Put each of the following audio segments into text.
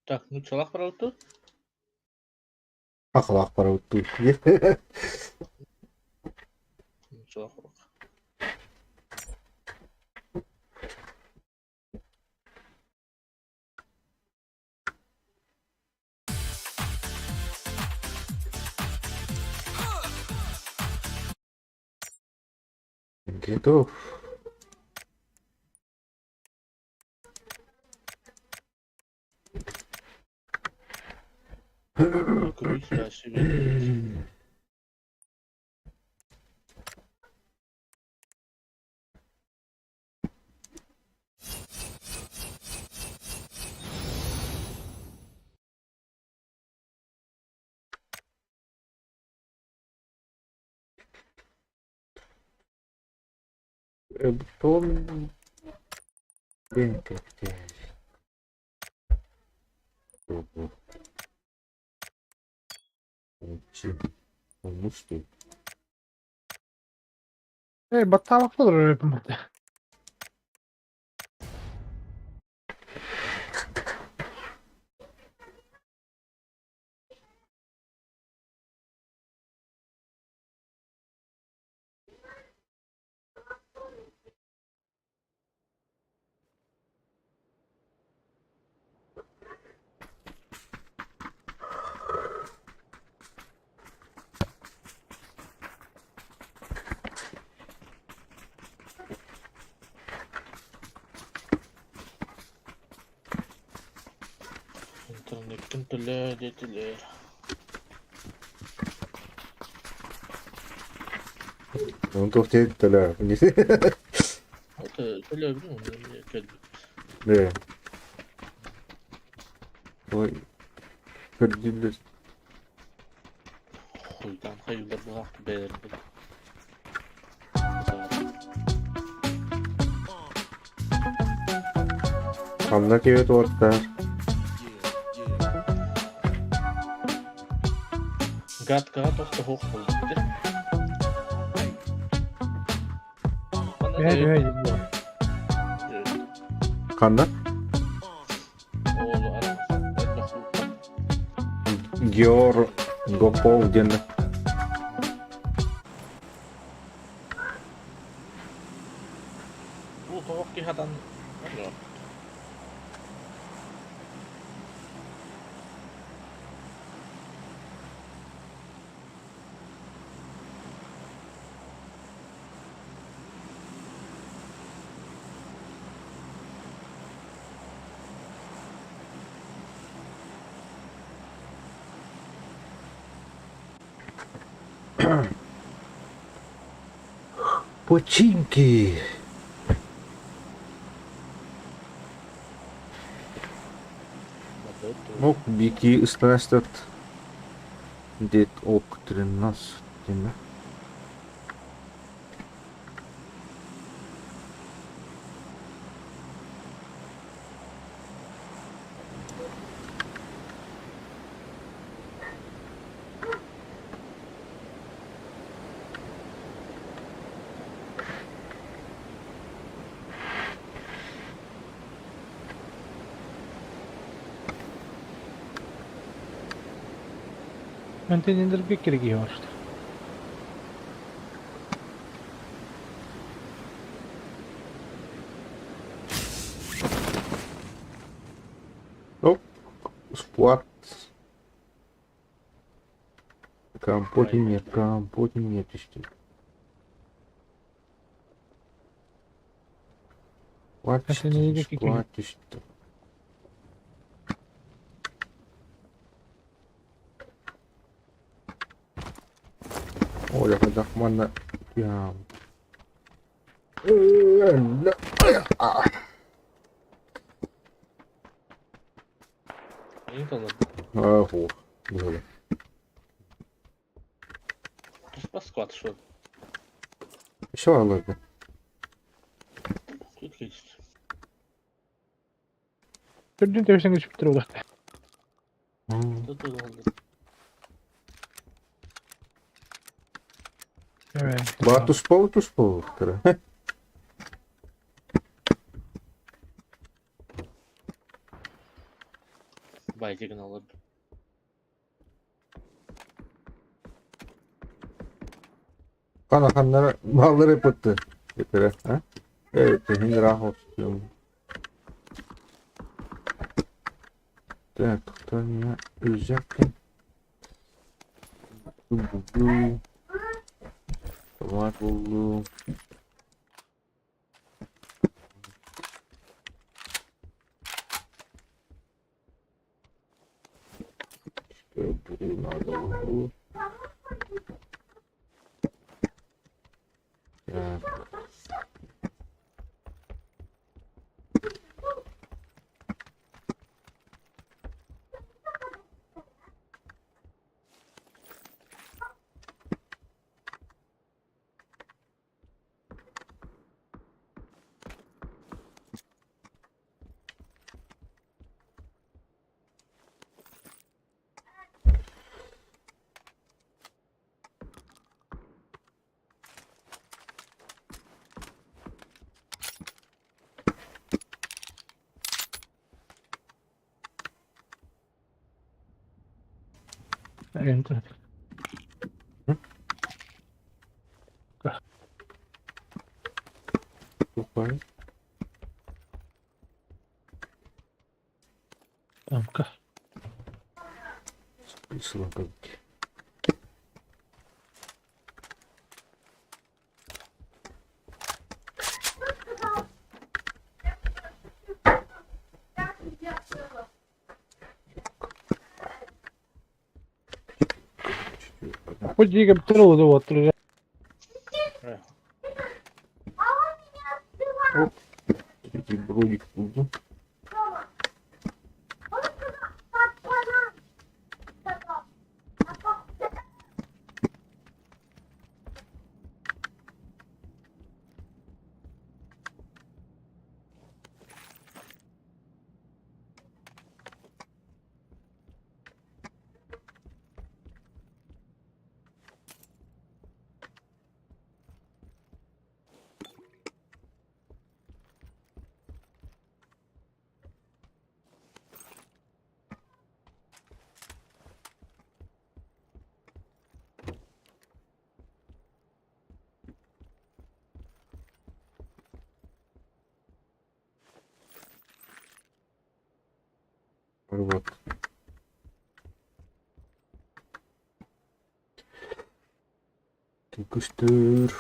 Так, ну чолак правда? Ақылақ бар өтті. Ну чолак правда. Готов. Ключ, да, себе ключ. Бутон. Бенкетти. Olmuştu. Battaalıkta olur öyle bir madde. İnternetten tele dediler. Onu tohti ettiler. Hatta tele biliyor musun? Ne geldi? Ne? Oy. Kırdılar. Huydan hayırlar bıraktı beğendim. Kanlar evet orta. Gat ofta hoch oldu. Bana Evet, da evet. Kanlar. oğlu aramaz. Gior. Gopol cennet. Bu tavuk kihadan ne? Починки. Ну, бики ыстырастат. Дед ок 13. Değil mi? Önten indirip bir kere giyiyor işte. Оп. Спорт. Компоте нет işte. Sen iyi bir fikir. Спорт işte. Оля, когда мана... Я... Neyi tanıdın? Ого. Было. Bas squat şu. Еще алады. Tut geçti. Gördüğün tersten geçip bitir oldu. Tut oldu. Evet. Батус пол. Baycıgın olur. Kanakanlara bağları yapıttı. Yetere. Ha? Evet. Şimdi rahat olsun. Tutarnya üzecektim. Bu. Var buldu. Bu. Ya. Enter. Çok var. Tamam ka. Sıla kaldı. Pojdiga bitiruvdi o'tirgan. Bir brojik buldum. Bak. Tıkıştır.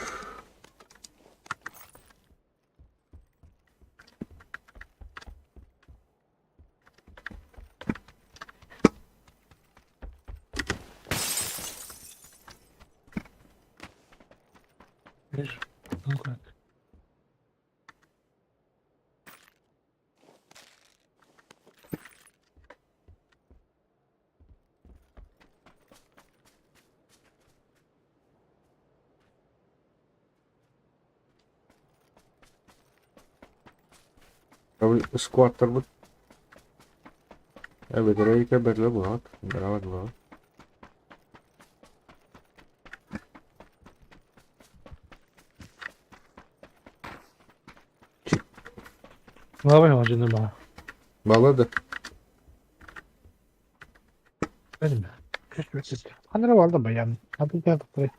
Bir. Kanka. Tapi squad terbut. Betul kan berla buat. Berawat buat. Ne yapayım acaba bana? Bağladı. Benim mi? Küsmesin. Kanlara vardı ben yani. Hadi gel buraya.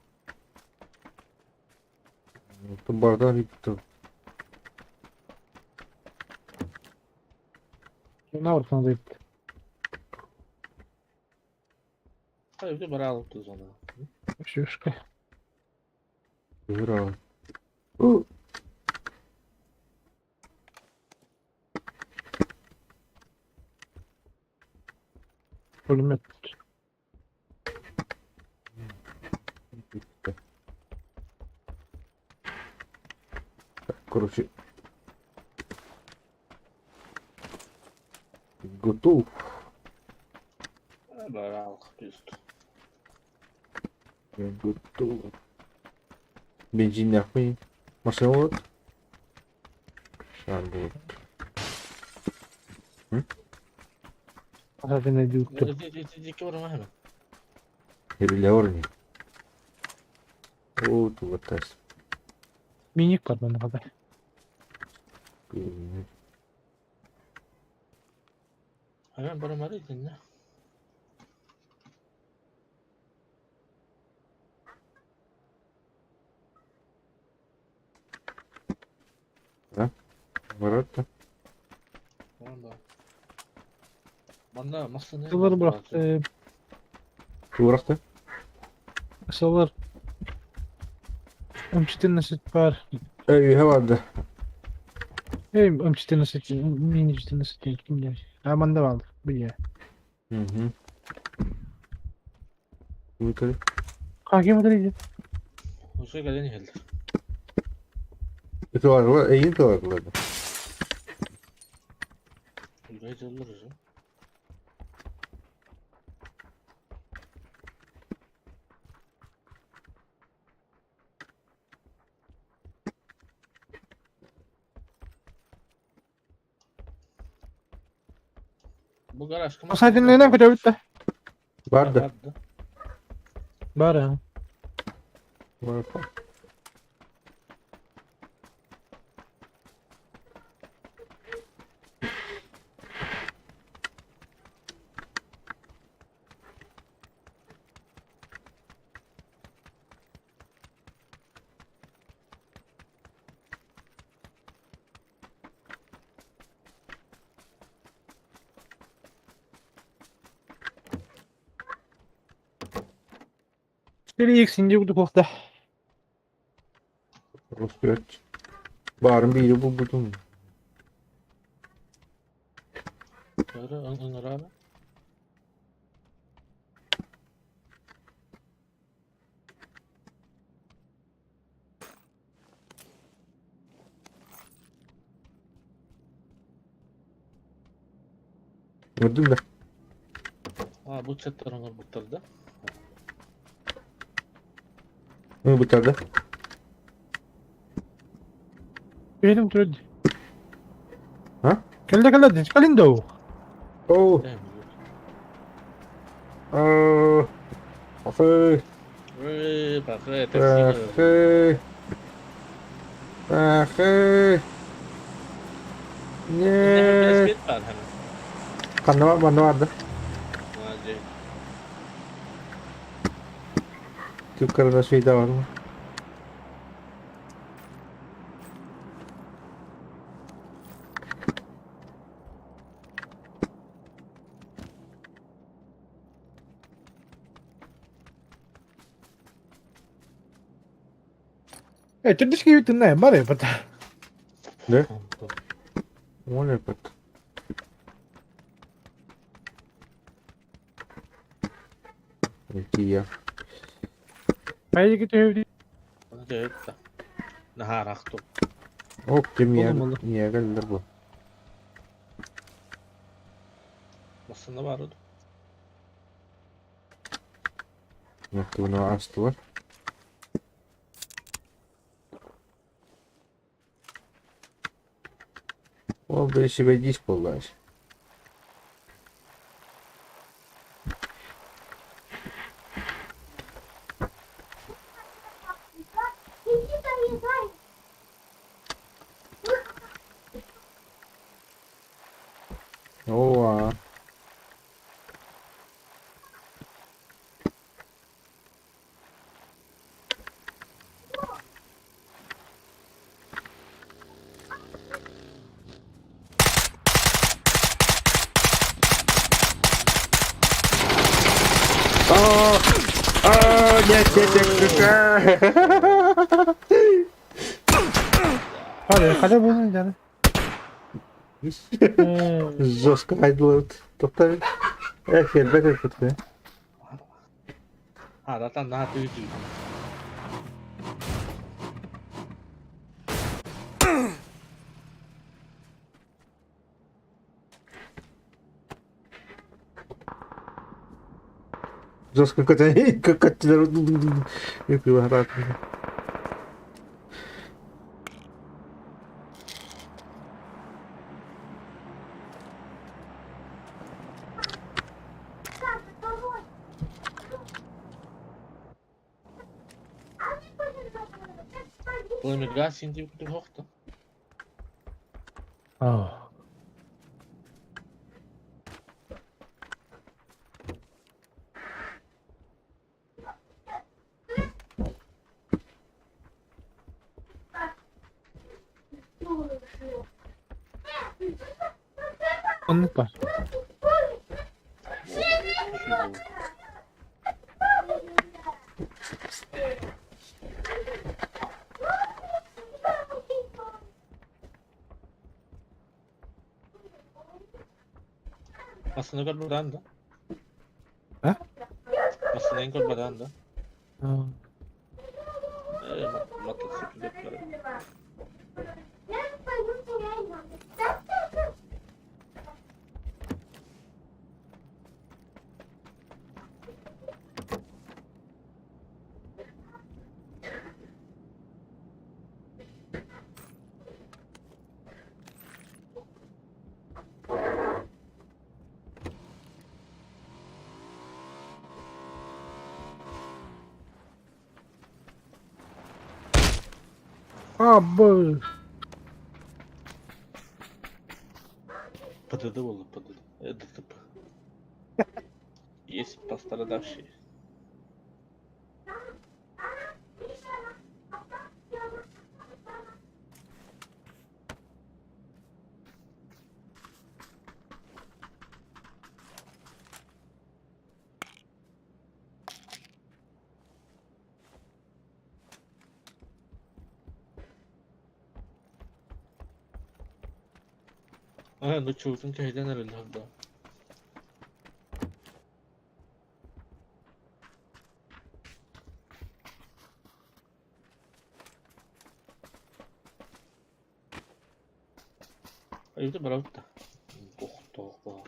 Bardan gitti. Ne varsanız gitti. Hayır, bir de bana alıp tuz onu. Bir şey yok. Bravo. Ölüm yok. Короче. Готов. Bana al. Üst. Я готов. Бензин yakmayın. Masaya olur. Şarjı. Hadi ne diyor? Dikkat vurma hemen. Перелеорни. О, tu atas. Minik var bende kadar. Hemen bana arayın ne? Vardı. Valla. Bana masa ne? Kısaları bıraktı. Bıraktı. Kısalar. Ömçüten nasıl var? Evi vardı. Ömçüten nasıl? Miniciden nasıl? Kim bilir? Hemen de vardı. Bir yer. Hı hı. Yukarı. Kanka mı değil? Hoşça gelen geldi. İki var. İyi de vardı. Burayı alırız ya. Bu garaj kıma. Masaydın neden kadar bitti? Vardı. Vardı. Var ya. Vardı. Şöyle ilk sinci bulduk orada. Rus Barın biri bu buldum. Böyle Ömer abi. Gördün mü? Ha bu chatler onu bitirdi. Ne bu tarafta? Benim durdu. Ha? Geldi. Kalın da o. Oh. Değil mi? Aferin. Bak taksi geldi. Aferin. Aferin. Ne hem biraz Ne? bit var hemen. Bende vardı. Hadi. Yukarıda şey de var mı? Tadi sige ito na eh. Mare, pata. Ne? Tamam, tamam. O ne bak? İki ya. Kaya kita evde. Hadi evet de. Nahar aktı. Ok kim ya? Oğlum, oğlum. Niye geldiler bu? Aslında vardı. Mektubunu açtılar. O bir işi ve iş buldular. Oha. Aa! Aa! Yes. Kaya mo na dyan. Жестко хайдлают. Тобто, фидбек е като е. Ha zaten daha büyüdü. Жестко като е. Как ти да... Yapıyor rahat. Bu emigrasyon şimdi bir yoktu. Oh. Anlık var. Aslında gol buradan da. Ha? Aslında en gol buradan da. Ha. Motosiklet var. Abi. Pıdıdı buldu pıdıdı. Dıtıp. Есть пострадавшие. Ну çocuğun köyden herhalde. Ayıptı bravo da. Oh.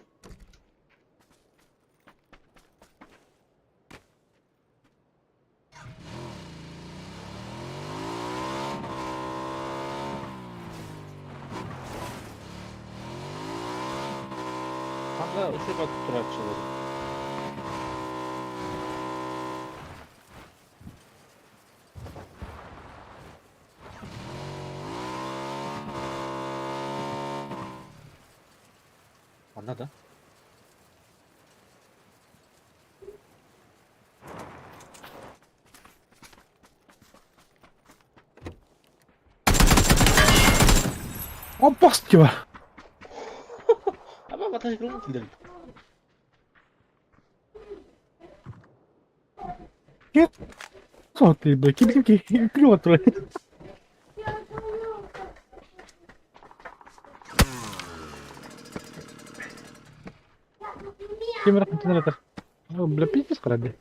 Hala ışık atıp durakçıları. Anladın? Abbas gibi. Ama motosiklet mi gidelim? Git. Saatli be. Kim kilometre. Kim rakam kenara. Bela pipis kala deh.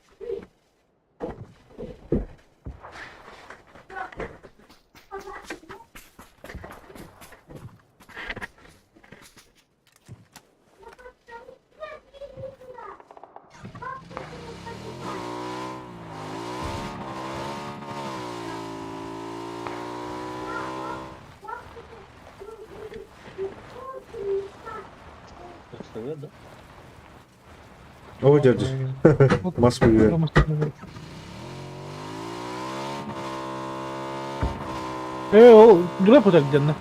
Gösteriyor da. O dядя. Mas привет. O dura putar gidiyorsun.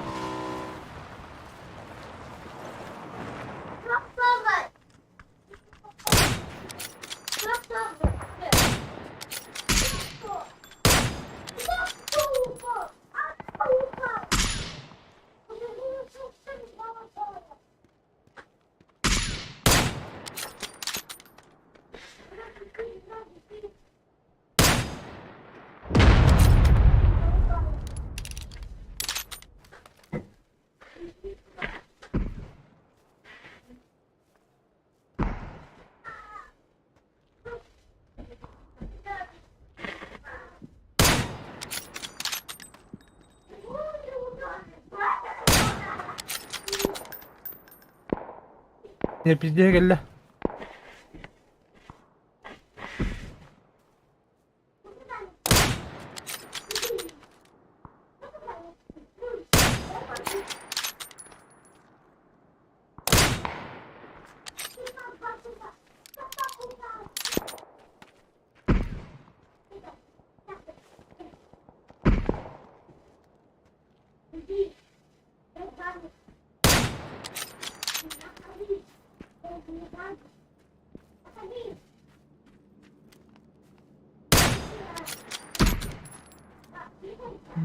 Ya pizdiye geldi.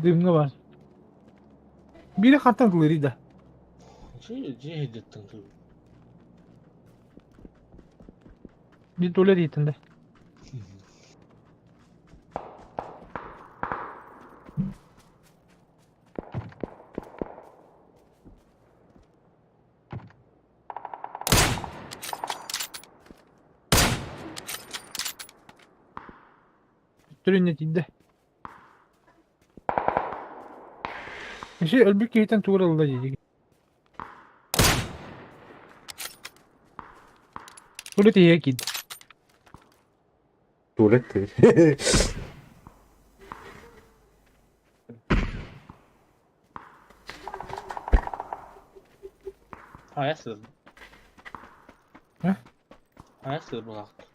Dibimde var. Biri kartal kılırıydı. Şey hiddetten tabii. Bir dolar yetinde. Türün yetinde. Şey ölbük yeten tuğra aldı diyecek. Tuğra diye git. Tuvalet değil. Ayak sığdı. Heh? Ayak sığdı bıraktı.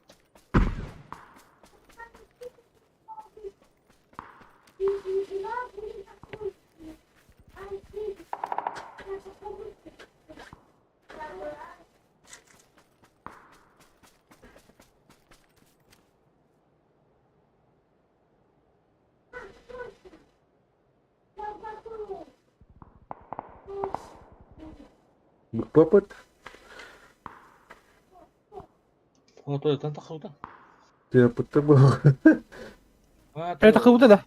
Bapat. O tuvaletten takıldı. Yapıtta bu. Ha, Evet akıllıda da.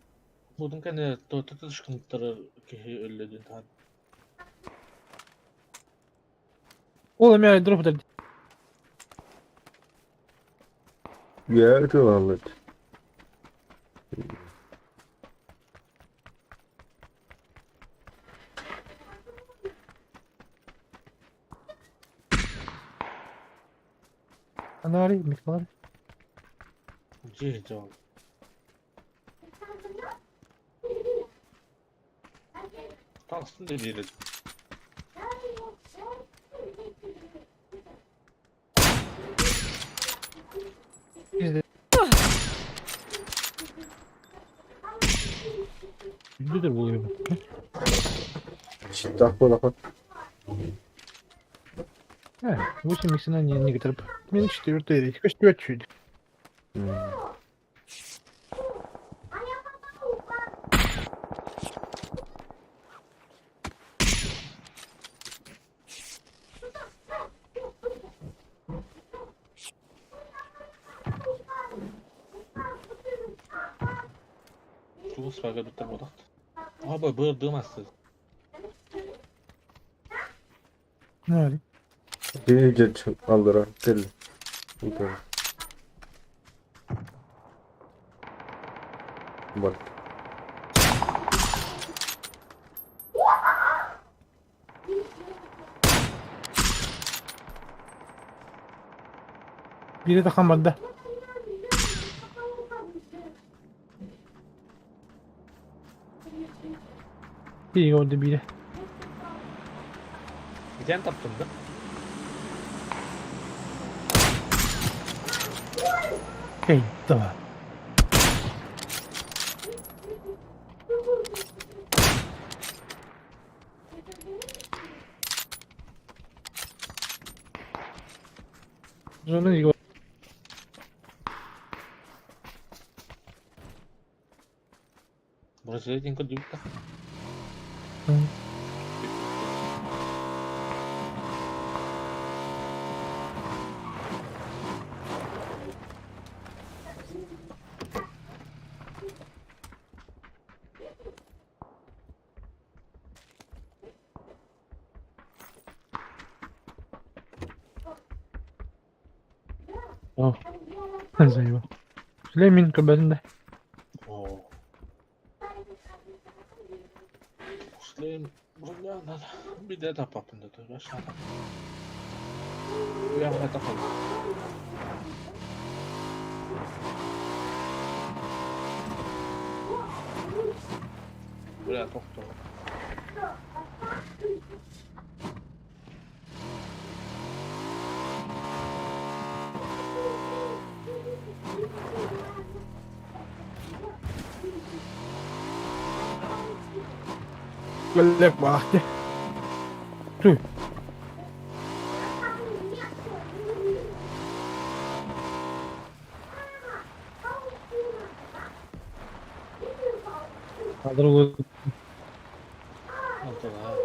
Budun kendi tuvalete düşkünlükleri ki öyle değil. Oğlum ya drop eder. Ya tuvalet. Ana arayayım mı var? Cihca. Taksın da biri. Biz de. Yüzdüdür bu oyunu. Şimdi bapat. He, bu için miksinden yeni getirip. Ben işte yurttaydı. Kaç düet şuydu. Şu ısparga bitti bu da. Abi bırdığımazsın. Ne arayayım? İyice aldıra. Deli. Bu da. Bak. Biri de kalmadı. Biri oldu biri. Giden taptın da. Hey, tamam. Sonra iyi. Burası dediğin kadar büyük de. Oh. Zeyva. Süleyman kabelinde. Oo. Muslim buradan bir de tapapında dur aşağıda. Uyanma tapalım. Buraya doktor. Gelek baktı. Tüy. Kaldır o. Altıda.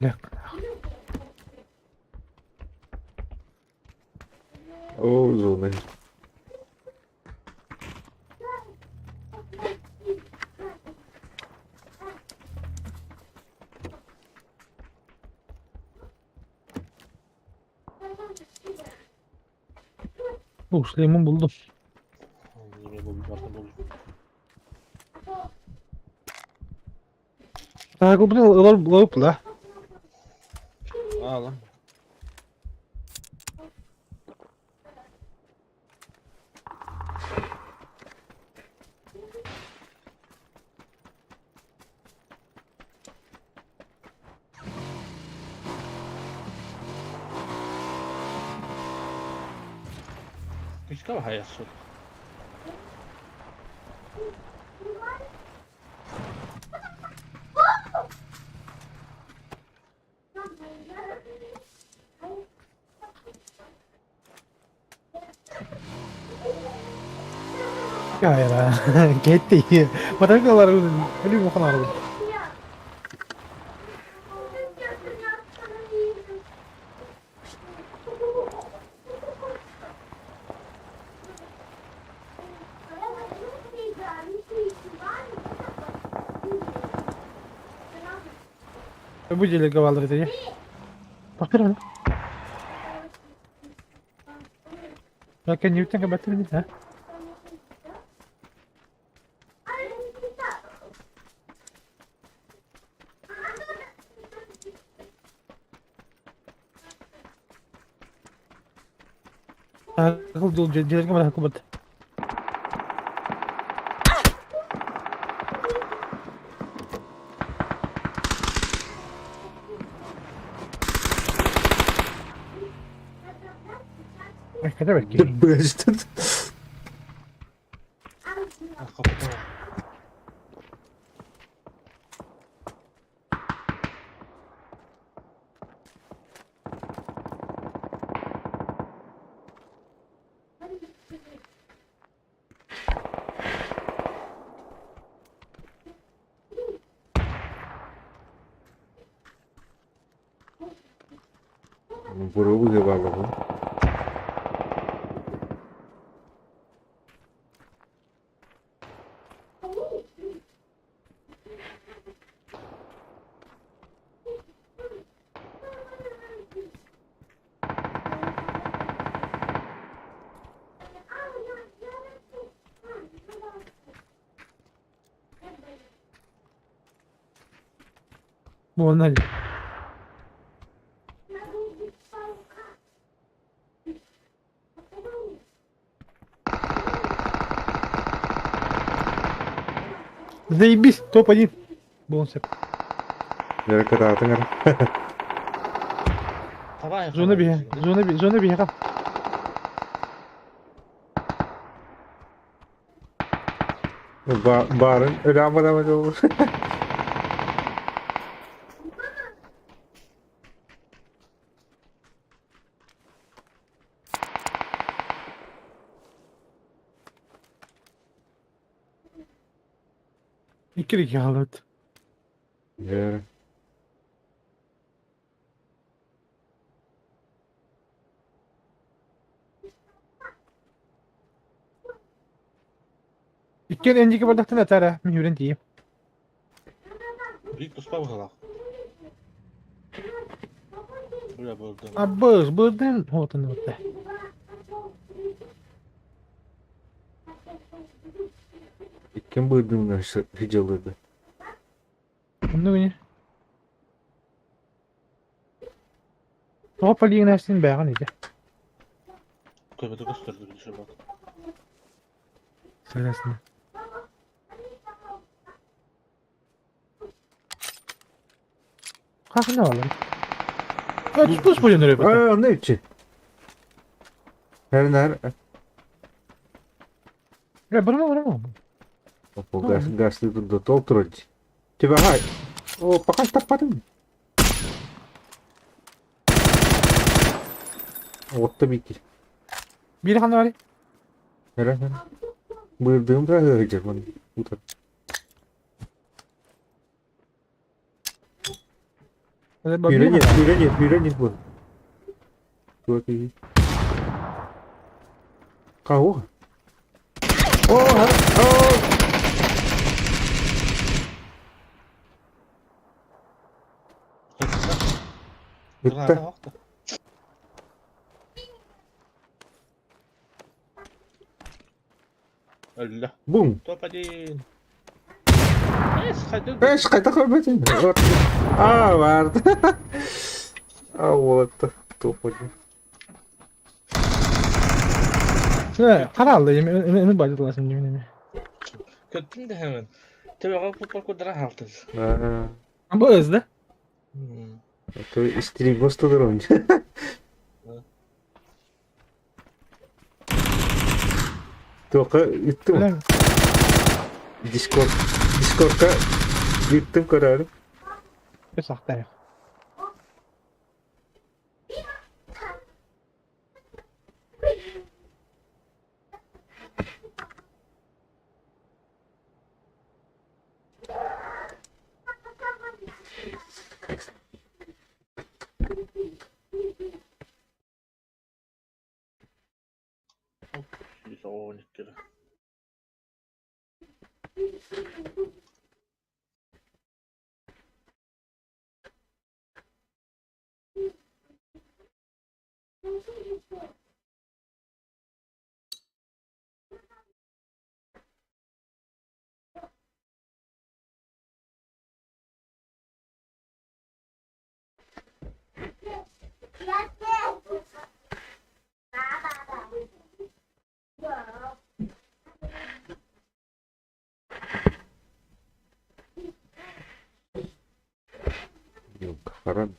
Ne? Oo zona. Süleyman buldum. Buraya bu bakın bu. Ha bu ne alıp la. Aa lan. Ciekawa hayat. Ya ya. Gitti. Padahal kalau ini bukan orang. Bu jelek kavalır itu ya. Pakir mana? Makan nyutang ke batu ni, ha? Aku dulu jelek ke mana aku bat. Kata belki. Bastard. Kapıda var. Buraya bu zevallı bu. Bu onlar. Заебись, топ-1. Бонсеп. Nereye kadar atın ara. Tabağa Zona bir yakam. Barın öyle ama olur. İki halat. Yeah. İki önceki bardaktan atar ha. Mühürün diyeyim. Büyük kuspa bakalım. Buraya buldum. Abbas, buradan hotan orta. Kim bıldığımdan hiç alırdı. Bunu beni. Top paling nasin bayan idi. Tövbe de gösterdi bir şey bak. Sırasını. Kalk ne var lan? Kaç buz boyun oraya bak. Aa ne için? Her. Ya bırma. O gazlı durdu. Dolturucu. Tiba hay. O pakas tapadın. O tabii ki. Bir kan var. Her. Bırdığım da hıcırman. Utat. Ada babi mana? Hira nhìn vừa. Vừa thì... Kau à? Oh, oh! Granada Bitti. baktı. Allah. Boom! Topadin. Hadi. Kayda koymadın. Vardı. Вот. Topadı. Qara aldı. Ini baju langsung ini. Kötüm de hemen. Tabii futbol kudura haltız. Ha. Bu özde. То истерик гостудар он. Тока иттим. Bilen. Discord'ka gittim kararı. Bir sakta ya. Biz o 12 lira. Yok, karan.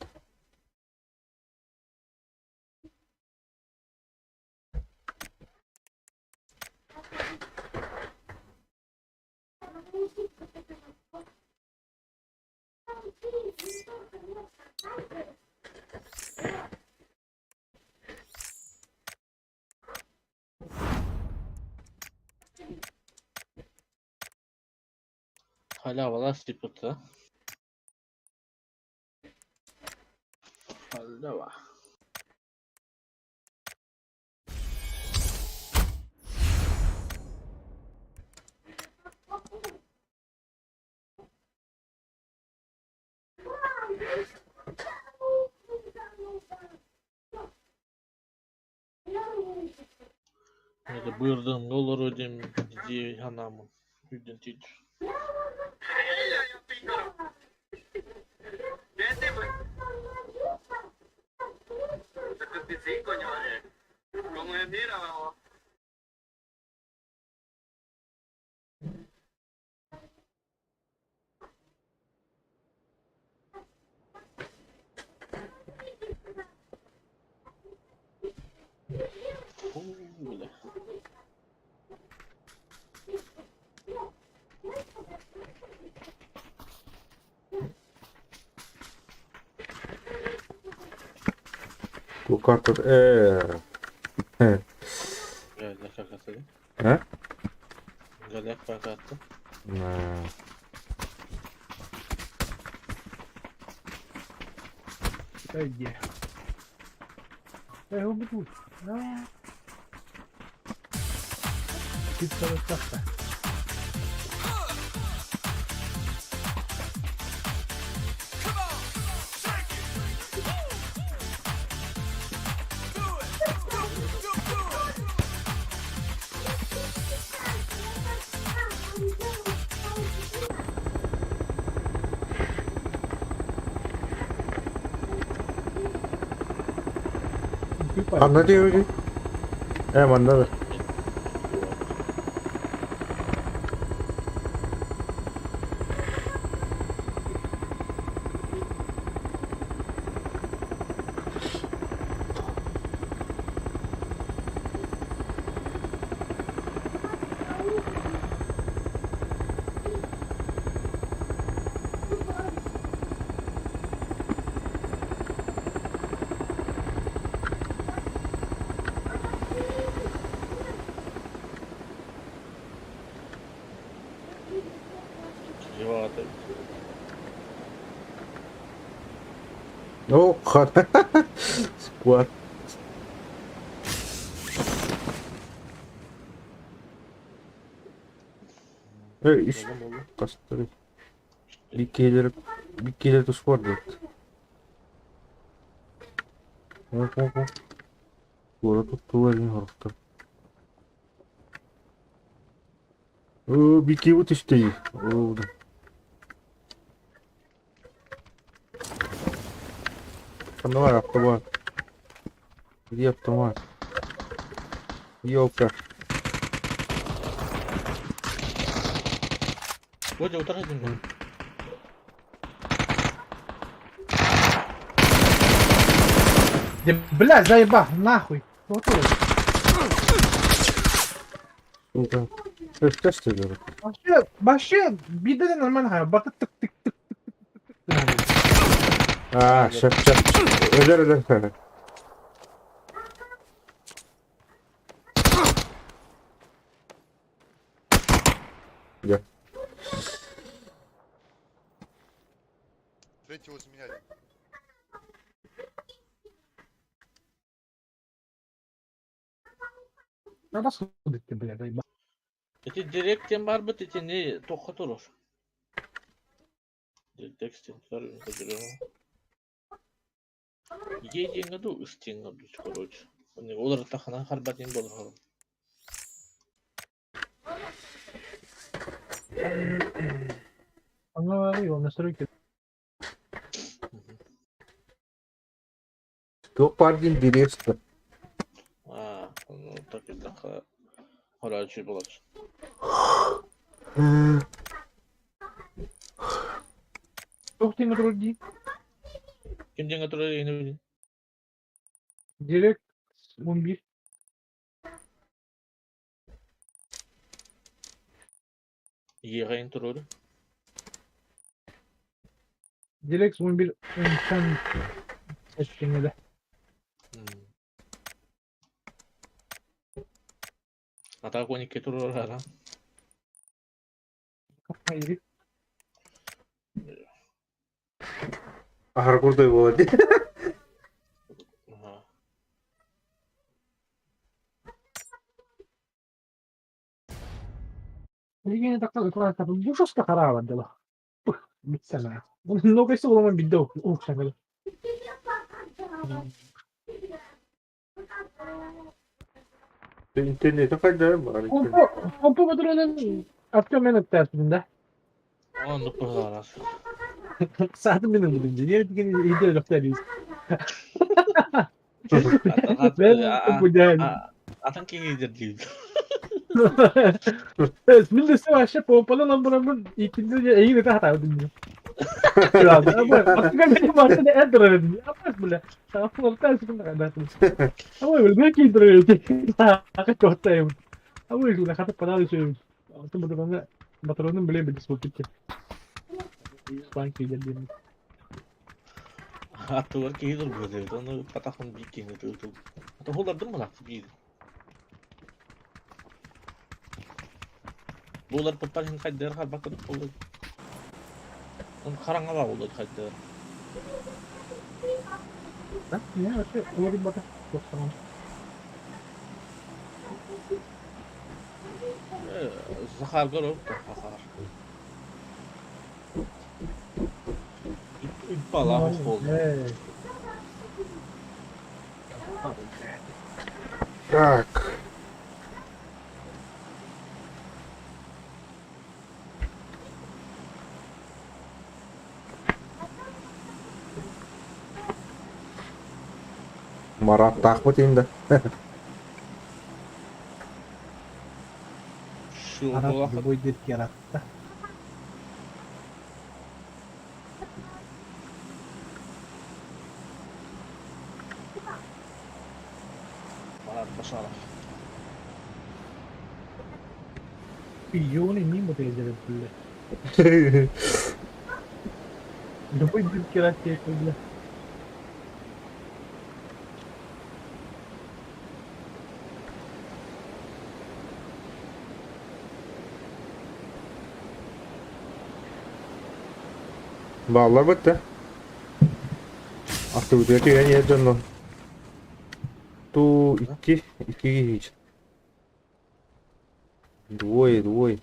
Hala havalar sıkıntı. Hala var. Ya da buyurduğum ne olur ödeyim diye hanımın. Yüzdentidir. Como es, mira, vamos. Böyle. Bu kartı Geldik şakası. He? Geldik fakat. Ha. Öyle. O bu. Ne? Git tarafta. Anda diyor öyle. Manda da. Cevata. Oh, God. Squad. İş Oğlum. kastırı. Bir kere de squad evet. Oh. Gora tuttu var ya harita. Bir kere işte. Oh, ne var yaptı var. Bir yaptım var. Yok ya. Водя, утра один. Да, бля, заебал, нахуй. Вот это. Сука. Öfkes de diyorum. Вообще, бида de нормально hayal. Bakı tık tık tık tık. Ha, şef. Öler. Gel. Третий возле меня. Надо сходить, бля, заебал. Эти директен бар бит, эти не тоққа тұрыр. Директен тұрыр, Еден году истин году, короче. Олар тахана харбатин болар. Он говорил, настройки. Yok parkin direkt. Ну так и так. Хорачи болар. Ух ты, на груди. Кимден тұрыр ені білін? Директ 11. Еғайын тұрыр. Direkt 11 imkan seçtiğinde. Ата 12 тұрыр ара. Hayır. Ahar kurday болады. Yine takla kulağına takıldı. Bu şosta karar vardı bak. Bitsene. Bunun logası olamam bildi o. Oh şakalı. İnternete kaydı var. Pompa patronun atıyorum ben tersinde. Onu kırdı arası. Saatim benim bulunca. Diğer bir gün iyi de lafta ediyoruz. Ben bu değil. Atan ki iyidir değil. Evet, millesi başta pompalı lan buranın ikinci iyi de hata dinliyor. Ama bak benim başta da en doğru dinliyor. Ama böyle. Tamam mı? Ben sıkıntı kadar. Ama böyle belki indiriyor. Aku kota Ama böyle kata padahal şey. Itu benar-benar patronun bile bir disebut. Sanki geldiğini. Atı var ki iyidir böyle. Onu patakın bir kini tuttu. Ata holar durma laktı bir. Bular pepalin kaydır har bakın olur. Onu karanga var olur kaydır. Ha? Ya, şey, olabilir bakın. Çok tamam. Zahar görüp de zahar. İpala hoş oldu. Evet. Так. Марат тахмыт енді. Şu Arap vakit gibi boy detki yarattı. bana başarı. Piglione ini mau diajarin dulu. Udah boy detki yarattı ya kayaknya. Bağlar bitti. Aktiviteye tüyen yer canlı. Tu iki hiç. Двое.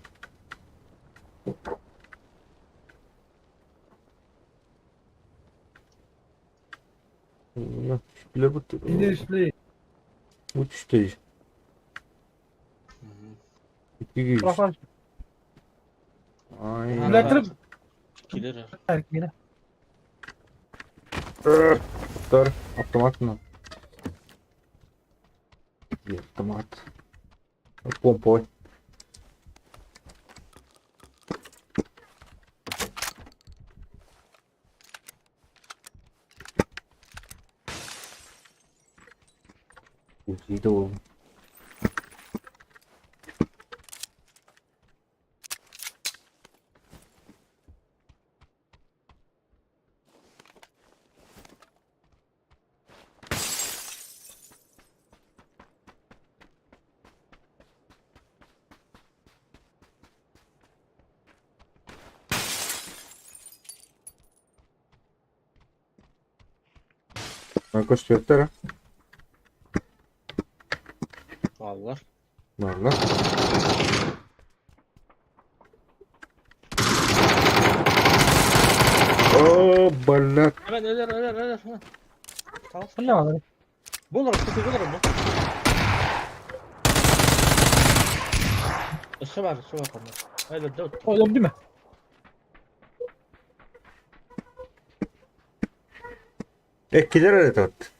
Ya, şükürler bitti. İngilizce. Üç stage. İki hiç. Profan. Aynen. Elektrik. Kiler. Yine. Dur. Автомат mı? Автомат. Помпой. Увидел. Koşuyor. Vallahi. Valla. Oo, блядь. Hemen öler. Tamam. Bu ne var? Bu olarak kötü olur mu? Söver kanka. Haydi dört. Oğlum değil mi? Ekkiler öyle tat.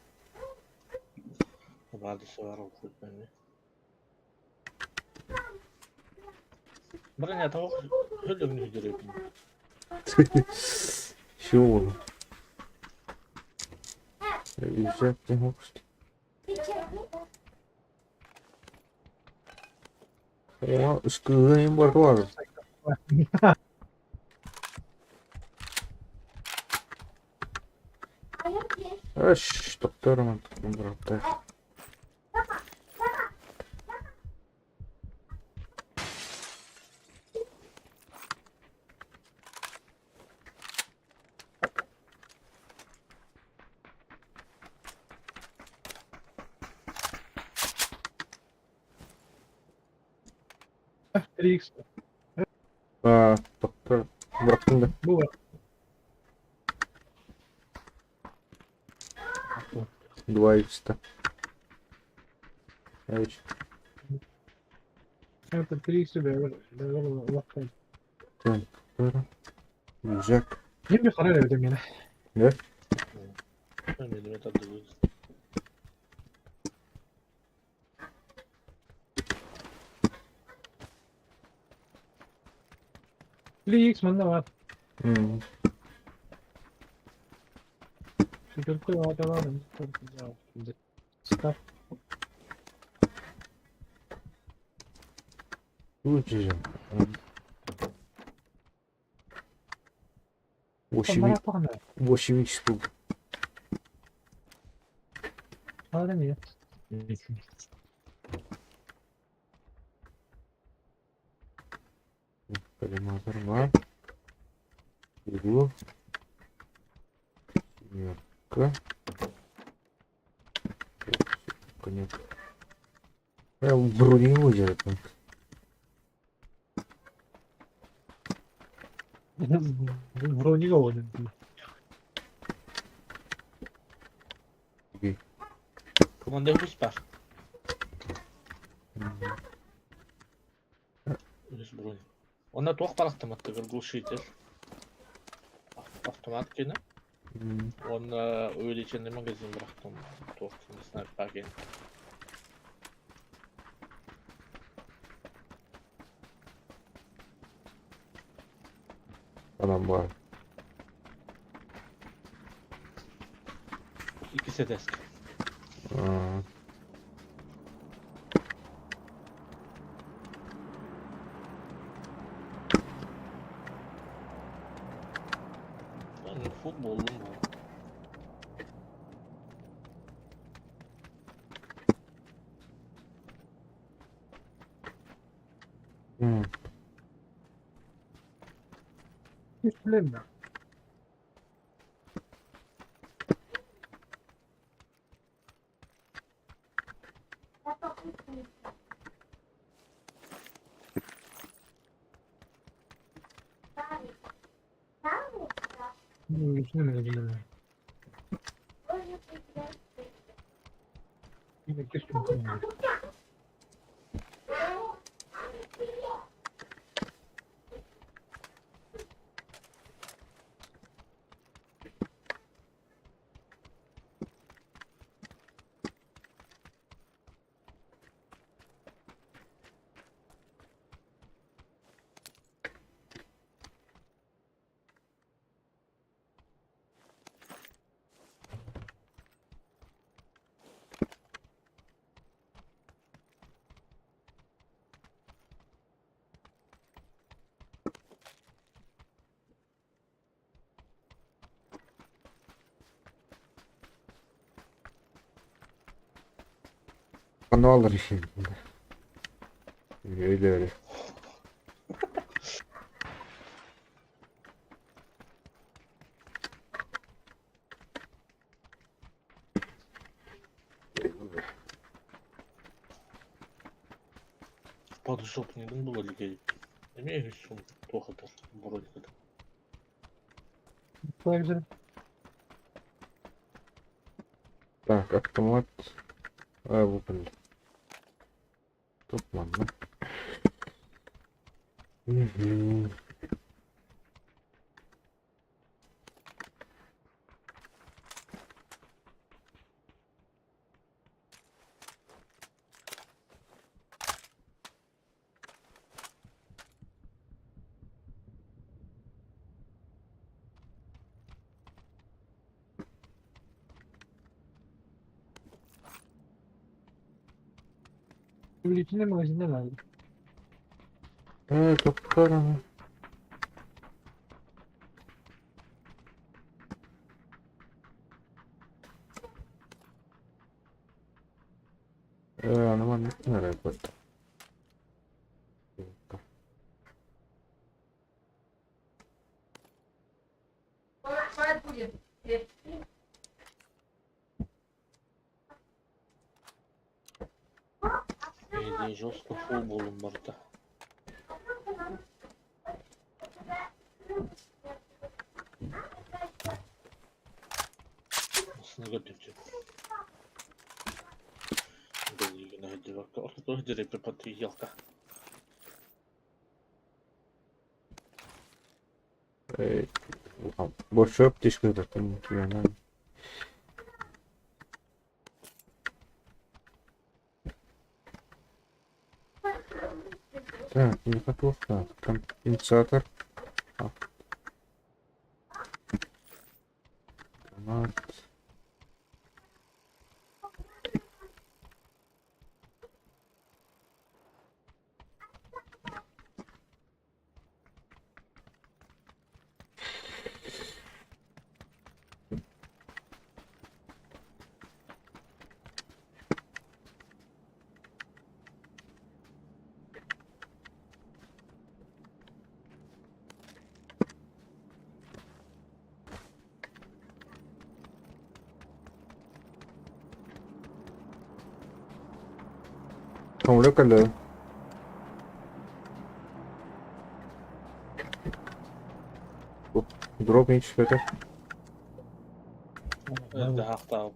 Hadi söver o kurt beni. Bana ya tavuk öldüğünü gidiyor. Şu oldu. Güzel bir hoş. Ama ıskığın var. Eş, doktor aman bıraktı. F3X. Aa, doktor bıraktım da. Bu var. Два икста. Evet. Evet, F3X'i böyle bakayım. Doktor. Güzel. Yeni bir karar verdim yine. Ne? Ölmedim ya tadı. F3X bende var. Hmm. Sıkıntı var da var. Sıkar. Uçacağım. Onlara bakın da. 8 buldum. Hadi mi ya? Kalem hazır var. Bu. Yok. Нет. Я брони не выдержит. Брони가 오는데. Kumanda Hüsper. Hüsper. Onda toq автоматты глушитель. Автомат gene. Onda öyle içinde magazin bıraktım. Toq sniper paket. Adam var. İkisi desk. Aa, Ben futbolum var. hmm. Hiç bilemiyorum. Üstüne mi geldi? Yine keşke bakayım. Ne olur işin. Öyle öyle. Подшопник было людей. Имею сумку, плохо-то, вроде как. Kolay güzel. Так, автомат. Выпали. Тут ладно. Угу. Böyle içinde magazinde mi aldı? Doktor. Aman nereye koydum? Иди жестко футболом борта. Негативчик. Долго на деварка. Орто директор подъелка. Boş yok dişli zaten. Yani. Так, не готов. Так, компенсатор. Автомат. Увлекали. Дробнич это. Это хата.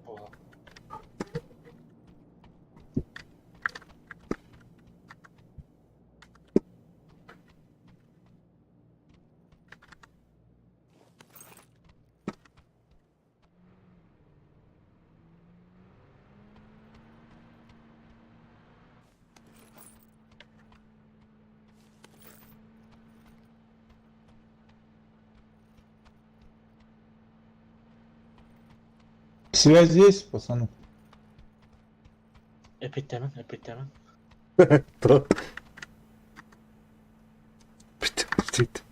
Связь есть, пацаны? Epittemin, epittemin. То. Bitti.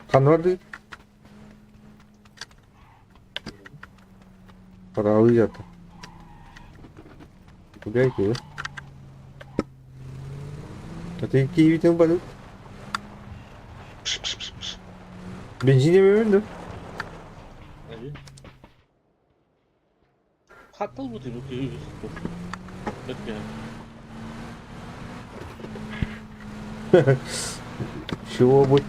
Kan vardı. Paralı zaten. Buraya gidiyor. Zaten iki iyi bir tane balık. Benzin yemem de. Evet. Hatta bu değil, bu değil. Bitti. Чего будет?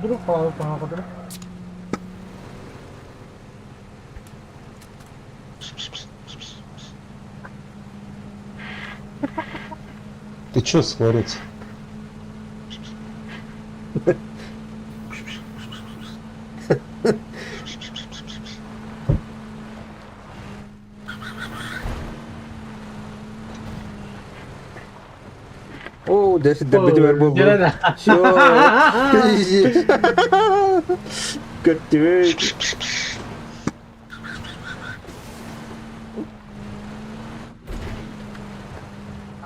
Durup falan falan kadar. Ты чё, сварить? О, десять дебетивер был. Gene Все. Kötü.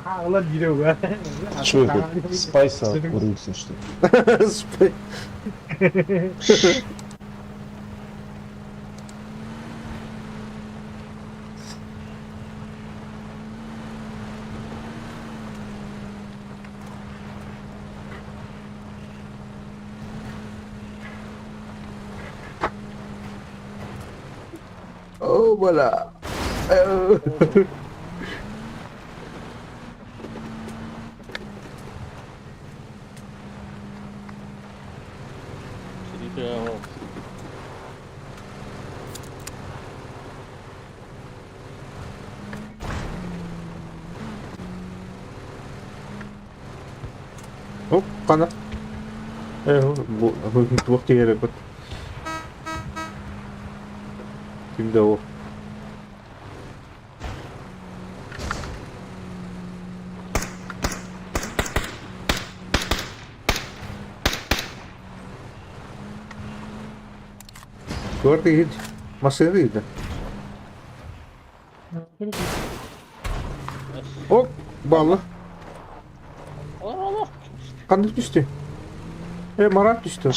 Ha ulan giriyor be. Чё это? Спайса откурился, что ли? О, бля. Ребят. Оп, қана. Bu vakti yere bak. Kimde o? Gördü hiç. Masaydı. Hop, bağlı. Allah Allah. Kandık düştü. Marat düştü.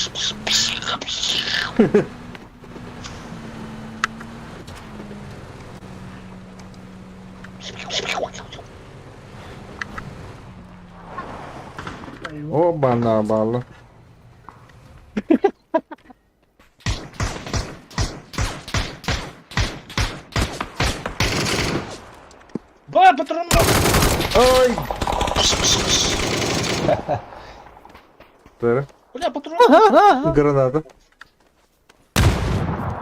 O bana bağlı. Бай, патрон! Ой! Böyle. Бля, патрон! Граната.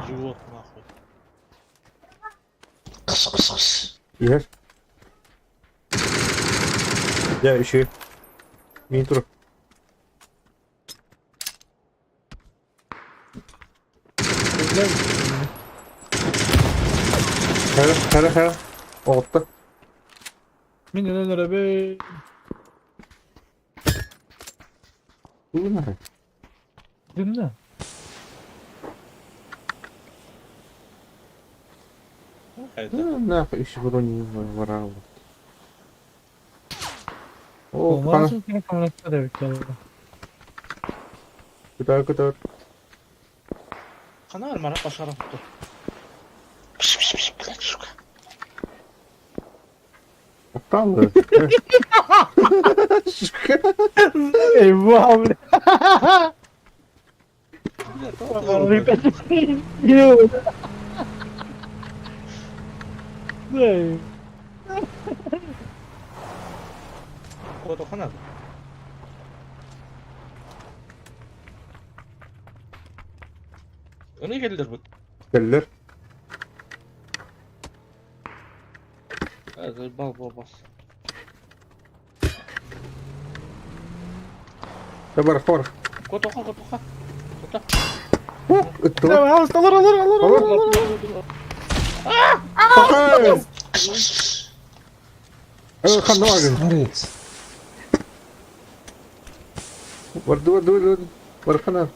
Живот нахуй. Yer. Ya şey. Nitro. Hele. Altta. Minyon lira be. Bu ne? Değil mi? Это. Нахуй еще брони ворал. О, Olmaz kana. mı? Yine kamerası da bekliyor. Куда. Канал Марат Башаров. Блядь, сука. Aptal. Eyvah bile. Yok. Ne? Вот канал. Ne geldiler bu? Geller. Hadi bas. Var. Kotoka. Ittı. Alır. Alır. Kandı var. Смотреть. Var. Var kanal.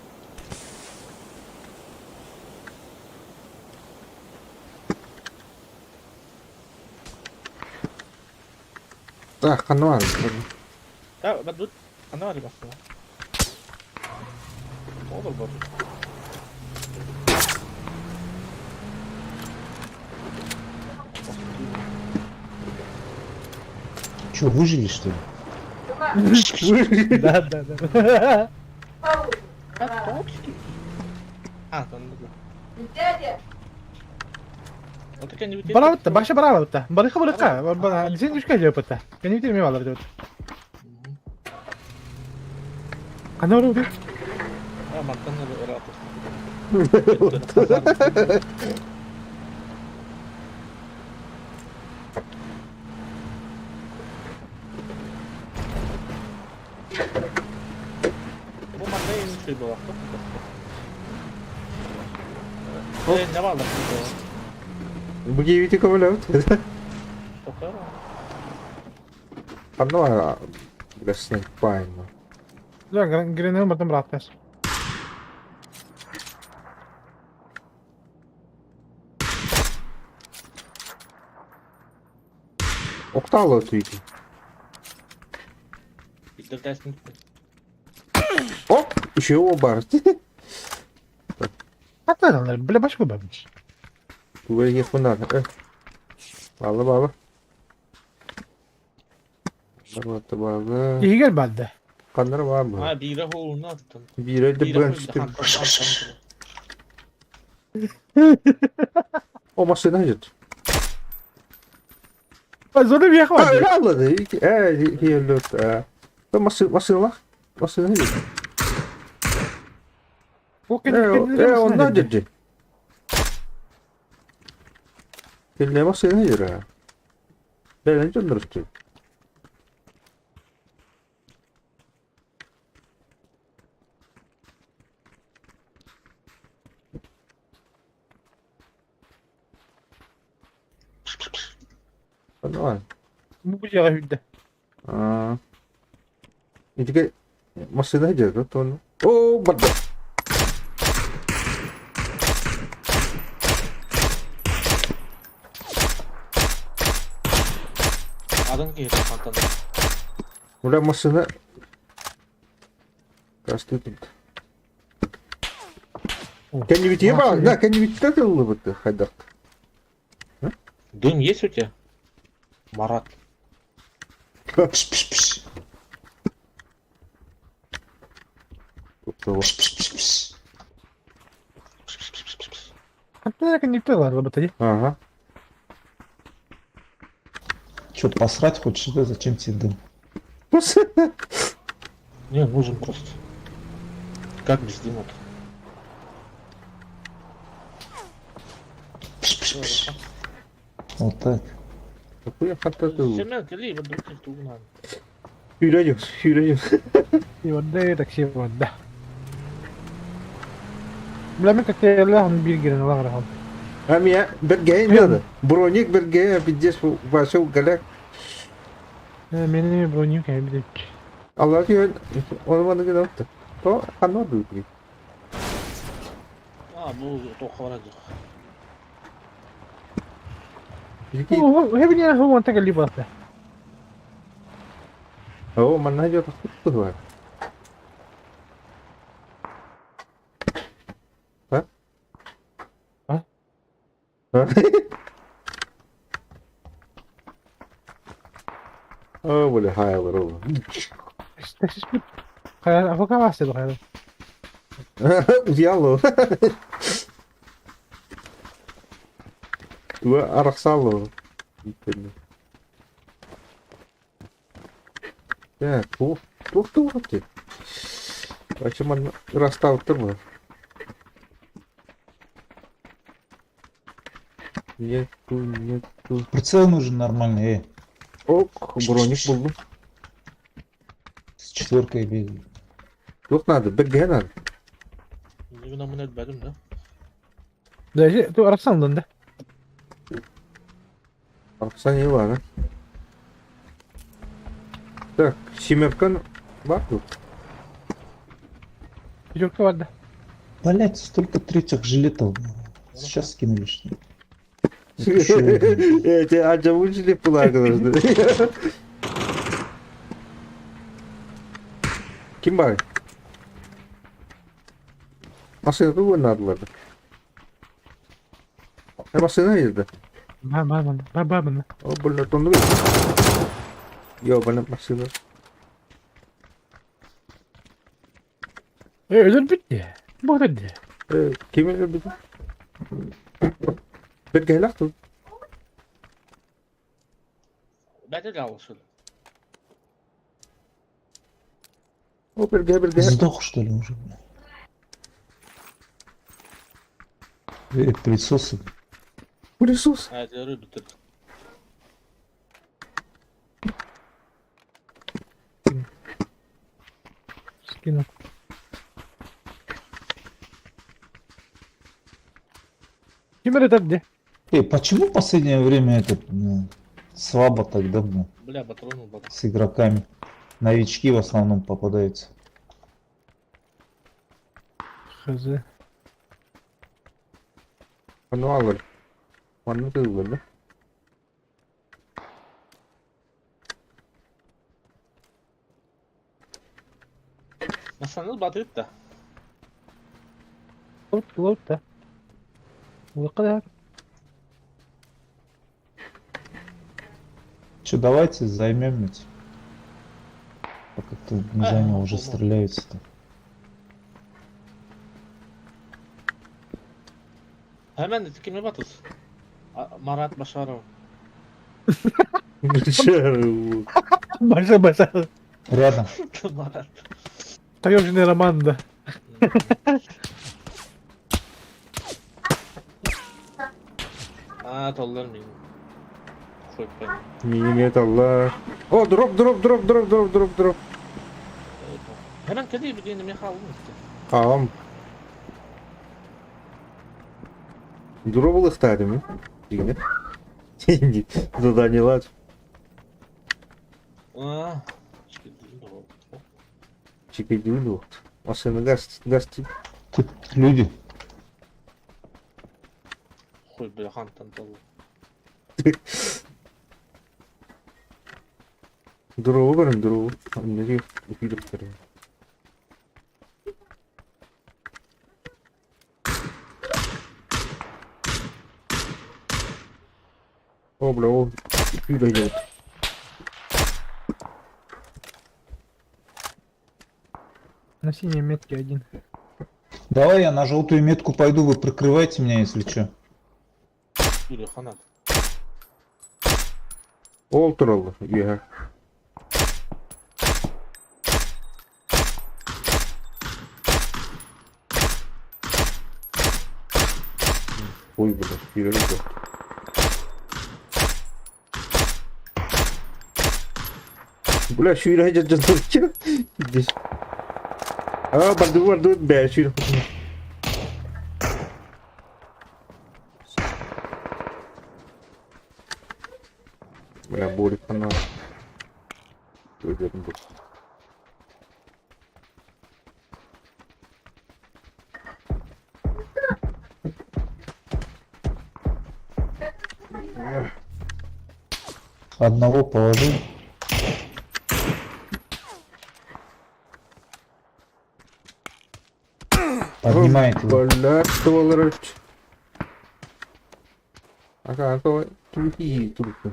Kandı var. Ya ben dur. Kanal hadi bas. Olur bu. Чё, выжили, что ли? Да. Ha tanıdık. Oto kendi bitir. Bala bitta, başa bara bitta. Balıka balıka. Bana sen düşke cevap bitta. Kendi bitirmeye bağlar diyor. Ana oraya diyor. Ha mantan da oraya atır. Bu manda en şey bu vakti. Ne var lan? Bu gibi di ko wala. Sokar. Ano ah, snake pine mo. Dur, girelim bakalım rahatlar. Oktalo tuiti. Bildir dersin. Hop, işe o bar. Hatta adamlar bile başka bakmış. Bu böyle yapınlar. Bağla bağla. Bağla bağla. İyi gel bende. Kanları var mı? Ha bira uğruna attın. Bir ayda Bira ben uğruna çıktım. attın. O masada hayır. Zorla bir yak Ha var. öyle anladı. Hiyo. Ben masada var. Masada hayır. O kendine Ondan dedi. Kendine masada hayır ha. Ben canlarım. Ano ah? Bu yağı hüdde. Hindi ka masada aja to no. Oh, bada. Adın ki mantan. Udah masada. Kastı tut. Kan you bitiyor ba? Na kan you bitiyor da olur bu kadar. Дым есть у тебя? Марат. Пш, пш, пш. Pş, Пш, пш, пш, пш. Hatta не var работать. Ага. Чё, посрать хочешь, да? Зачем тебе дым? Не, нужен просто. Как без дыма-то? Пш, пш, пш. Вот так. Aku yang kata tu. Семен, кали, вот других тут надо. Hürayım. Yolda taksi yolda. Bilmem kakteyle han bir giren Allah rahmet. Hem ya bergaya ne adı? Bronik bergaya pidjes baso galak. Benim bronyu kaybı bir tek. Allah diyor onu bana göre yaptı. O kanı duydu. Ha bu toka varacak. Jadi Hep niye hu mantık ali bastı. oh mana aja takut tuh. Hah? Hah? Hah? Oh boleh hai bro. Taksi split. Kayak apa kah bastı bu kadar. Diallo. Dua arak salo. Gitu. Ya, tuh aja. Cuman rasta terus. Нету. Прицел нужен нормальный, Ок, броник buldum. С четверкой бегай. Yok надо, bergaya надо. Şimdi ben bunu etmedim de. Dayı tu arasan lan da. Arkasında ne var lan? Так, семерка var тут. Пятерка vardı. Блять, столько третьих жилетов. Сейчас скинули что ли? Evet, acaba жилет был arkadaşlar. Kim var? Masaya da oynadılar. Masaya nerede? Ben. Oh, bener tuh. Yo, bener masih. Ölür bitti. Bu dedi. Kim öyle bir? Bir gel attı. Ben de alışır. O bir gel bir gel. Сдох, что ли, уже? Присосы. Pulsuz. Evet, yarı bitir. Скину. Kim öyle dedi? Почему в последнее время этот слабо тогда Бля, патроны бак. с игроками? Новички в основном попадаются. Хз. Onu alır. Onu da alır. Nasıl batırıp da. Лут да. Выкладывай. Че, давайте займем эти. Пока кто не занял, уже стреляются-то. Hemen de kimi batırsın? Marat Başarov. Баша. Рядом. Marat. Таежный роман, да. Aa, tollar mıyım? Koy ben. Nimet Allah. O drop. Hemen kedi bir kendime kaldım işte. Tamam. Дробовых стадиями. Дигне. Задание лад. Aa. Hiç bildiğim de oldu. Чикидюлю. Машина газ. Тут люди. Koy böyle hantan dolu. Дробу барın дробу. Ne diyor? Ufilip veriyor. О, бля, о. Ufil идет. На синей метке один. Давай я на желтую метку пойду, вы прикрывайте меня, если что. Yürü kanat. Ол туралы. Иә. Ой, бля, вперед. Бля, şu ilacı canım. Здесь. Bandu be şu. Бля, будет канал. Уверен был. Одного положил. Поднимает его. Бля, стволы. Ага, другие трупы.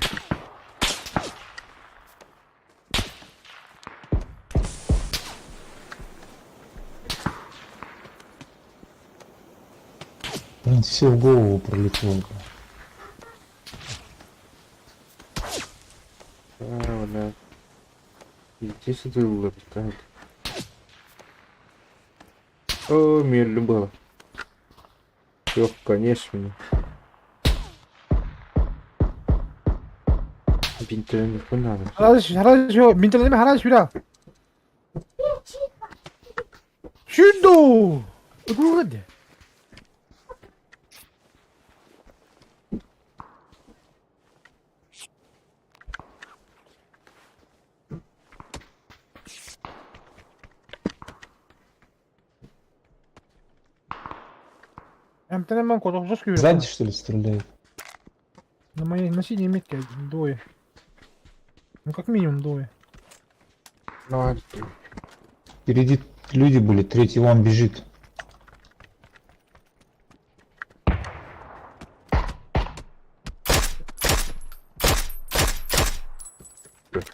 Блин, все в голову пролетело. Бля. Здесь это летает. О, медленно было. Все, конечно. Бинтами надо. 하나씩 민철님이 하나씩 주라. 슈도. 누구인데? МТНМ код 36 Сзади, что ли, стреляет? на синей метке двое. Ну как минимум двое. Ну, Впереди люди были, третий вон бежит.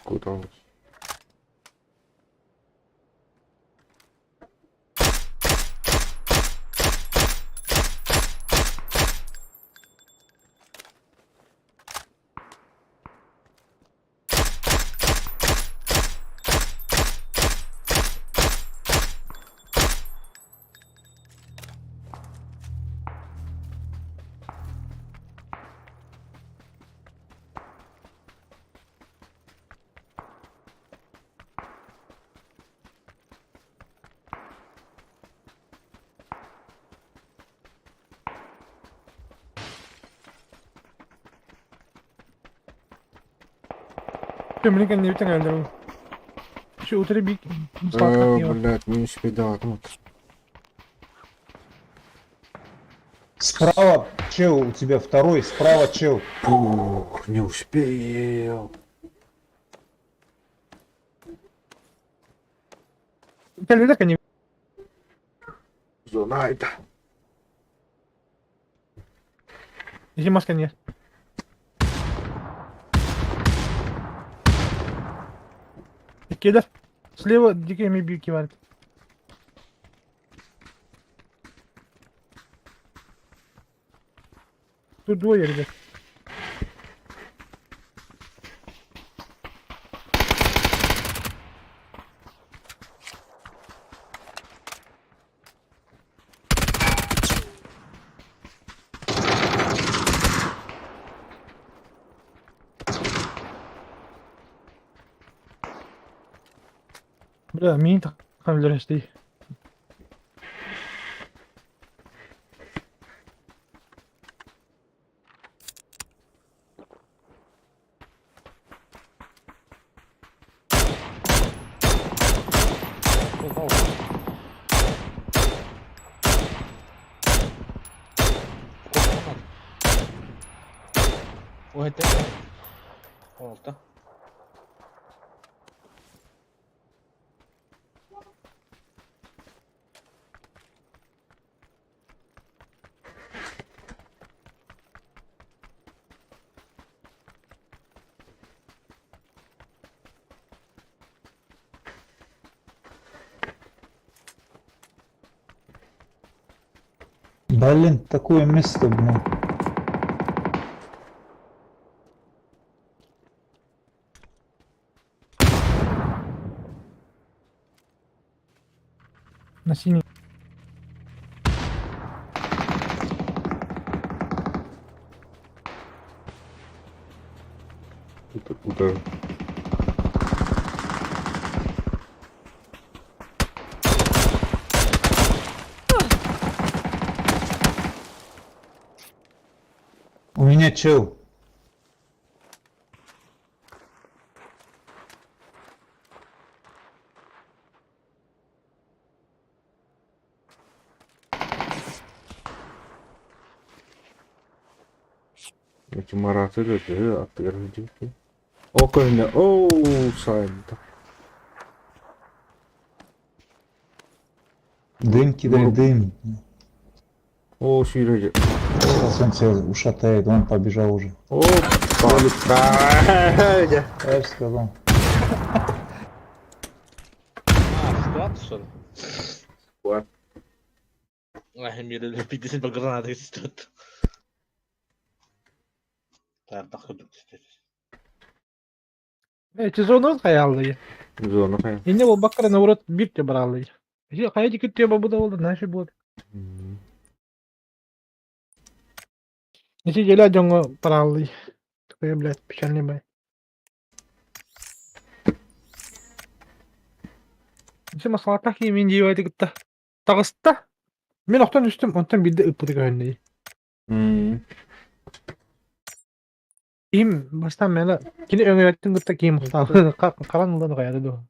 куда он? Kömürlük ne biten geldi oğlum. Şu utara bir musallat diyor. Блядь, велосипеда вот. Справа чел, у тебя второй, справа чел. Пух, не успел. Geldi de kanı. Зонайда. İki masken yer. İki de. Слева дикими бьюки варит. Тут двое, ребят. Бля, мини takkan öldürüş değil. O hete. Oldu. Блин, такое место, блин. На синий. Это куда? У меня чел. Эти мараты люди, а первые девки. Около меня. Оу, сайт. Дым кидай, дым. О, Серега. Сейчас он тебя ушатает, он побежал уже. Опа. Я же сказал. Squad sonra. Squad. Hem yere bir de bir granada istiyordu. Takıldık işte. Сезон хаяллый. Зона, конечно. Инде ол баккара наоборот бир те бараллый. Же кая дикет те бабуда болду, наши болду. Нече жела жоңго бараллый. Такое, блядь, печальный бай. Нече маслата ки мен жей байды гытта. Тагыста. Мен октон үстүм, онтон бирде ыппыды көрүндөй. Ким баштан мени кини өңөйөттүн гытта ким караңылдан каяды до.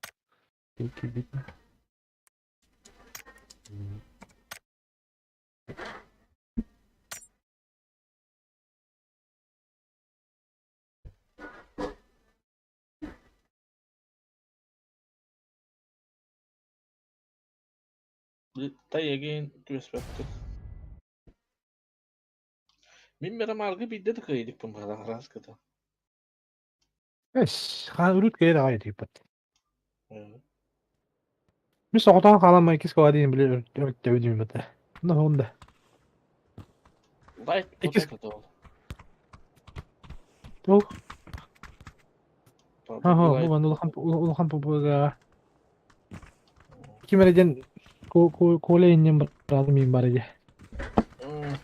Tay again respected. Min mera margı bir de kaydık bu kadar raskata. Эс, рут кайда кайды ипат. Мен соғотан каламай киске адин биле өттөбүдүм бата. Ну онда. Light İkiz- potato da oldu. Ол Tabii, ха light- улхан попуга. Кимерден колейнен барады мен бар эже. Hmm.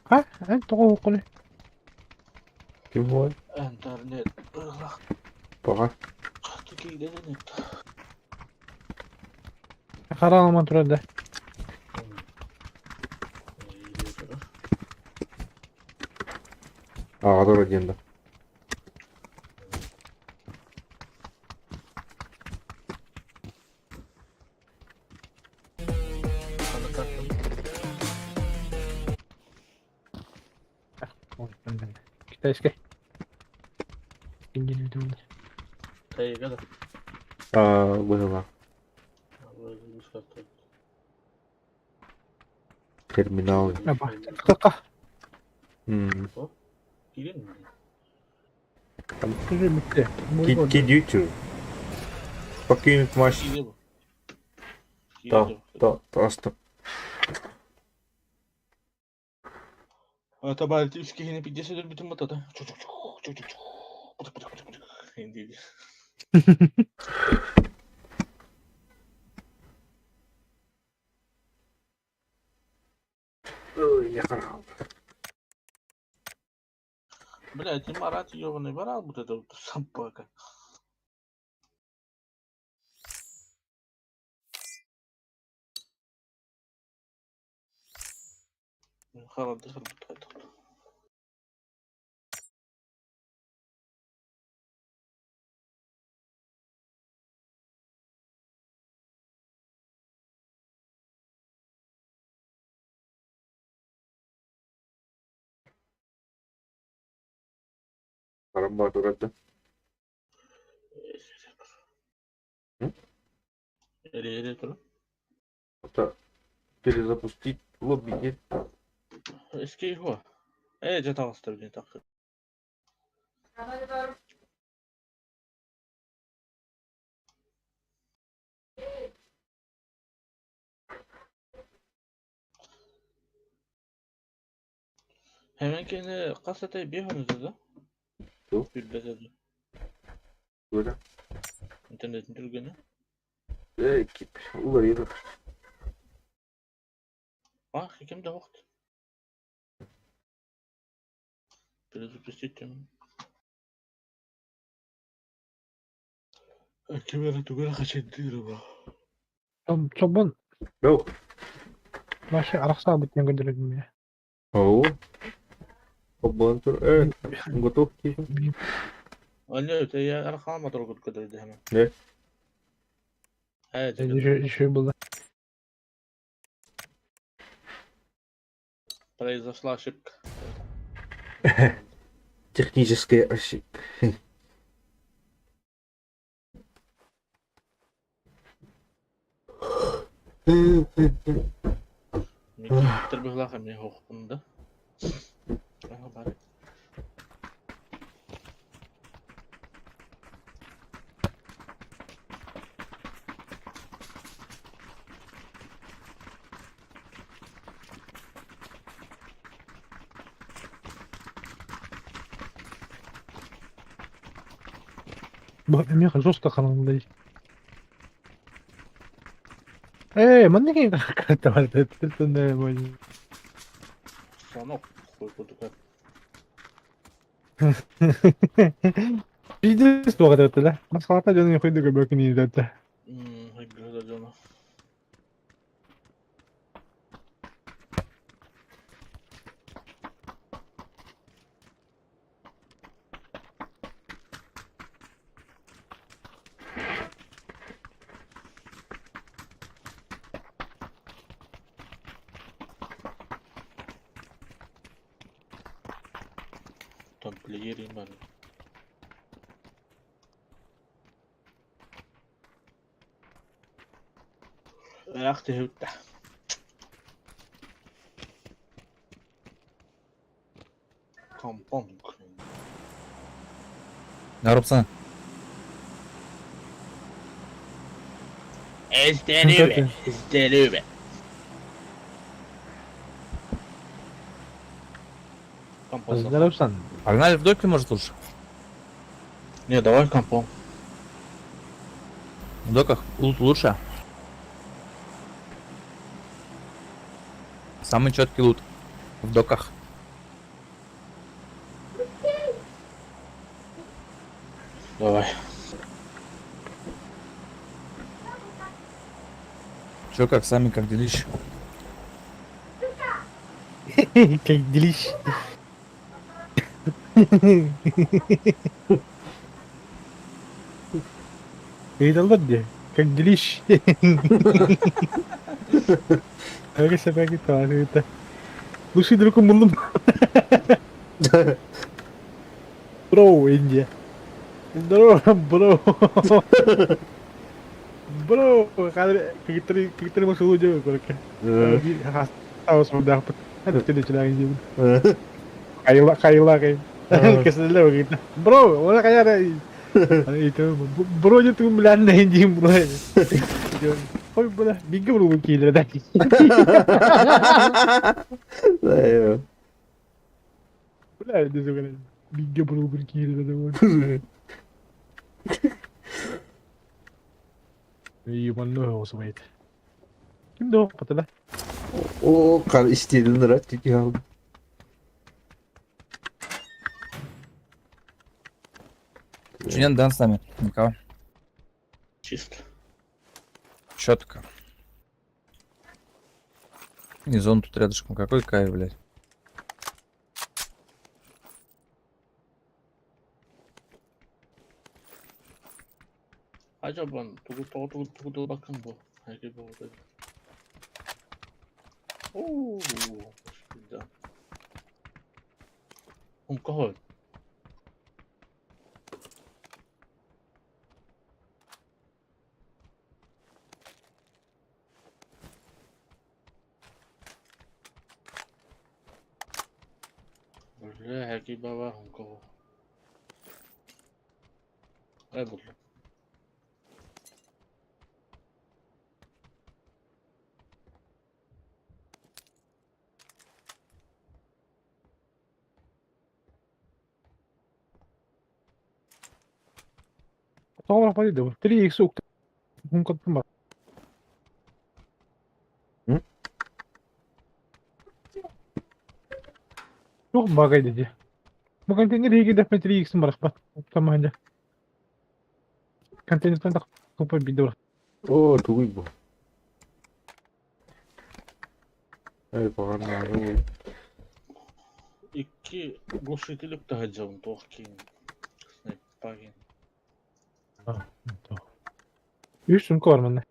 Ха? Тоо окуну. Kim var? İnternet. Allah. Bak. Katı gidelim. Караалман турады. Ağda orada. Kita iske. İngiliz dulu. Kayak ada. Было Böyle saatte. терминал. Apa? Kakak. Girin mi? Şuraya bitti. Кидючу. Покинуть маш. Gidi bu. Да, просто. Tabii üç kişinin pidesidir bütün matata. Çocuk. Hindi. Ой, я храл. Блядь, и Марат ёбаный ворал вот это вот собака. Халат дыхал тут. Работу это. Или tur. Это перезапустить лобби. Нет? Eski ho. Jata bastırdı takı. Hemen kendi kasetayı bir hanızda da. Yok. Bir bezedi. Böyle. İnternetin türgünü. Ekip. Uğraydı. Ah, kim de vakit. Перезапустить тему. Камера тугара хачет дырова. Çobun. Yok. Başı araksa bittiğini gönderirim ya. О. Побонтур. Готов тихо. Anne, ya arkama doğru gidiyordu hemen. Ne? Evet. Şey buldu. Произошла ошибка. Техническая ошибка. Miktar bir ne hukukunda. Aha bari. Bu Emir жестко kanalındayız. Mana kayak kata itu namanya. Sana koyduk hep. Biz de o kadar ötüler. Masalahta canım yapıyorduk ya bakın iyi zaten. Güzel canım. Tamplieri man. Achte hutta. Kampong. Ne yapsana? Estelübe. Kampong. Здоровсан. Погнали в доки, может, лучше? Не, давай компом. В доках лут лучше. Самый четкий лут. В доках. Давай. Чё, как сами, как делишь? Как делищ. Видел, да где? Как делищ. Oke, sampai kita. Lucy dulu kumpul bro, inja. Bro. Bro, kita masuk aja kalau di khas tahu sudah dapat. Ada tidak aja. Kaila. Kesel lah kita. Bro, mana kayak ada itu. Bro aja tuh Belanda anjing bro. Oh, bola, bigger bro killer tadi. Ayo. Bola ada juga. Bigger bro killer tadi. İyi bana olsun mate. Kimdi o patala? O kar istediğin rahat gidiyor. Нет, Дэн с нами. Никого. Чисто. Четко. И зон тут рядышком. Какой кайф, блядь. Acaba tugu bakın bu. Herkes bu dedi. Oo, güzel. Alkohol. Böyle herkes baba alkohol. Ay buldum. Sonra pali da 3x uktu. Hun katın bak. Hı? Çok bagay dedi. Bukan tinggal di kita 3x marak pa. Sama aja. Kan tinggal tak kumpul video. O tuğuy bu. Evet bakalım abi. İki глушителек daha canım tohkin. Snap pagin. Üstün var mı ne?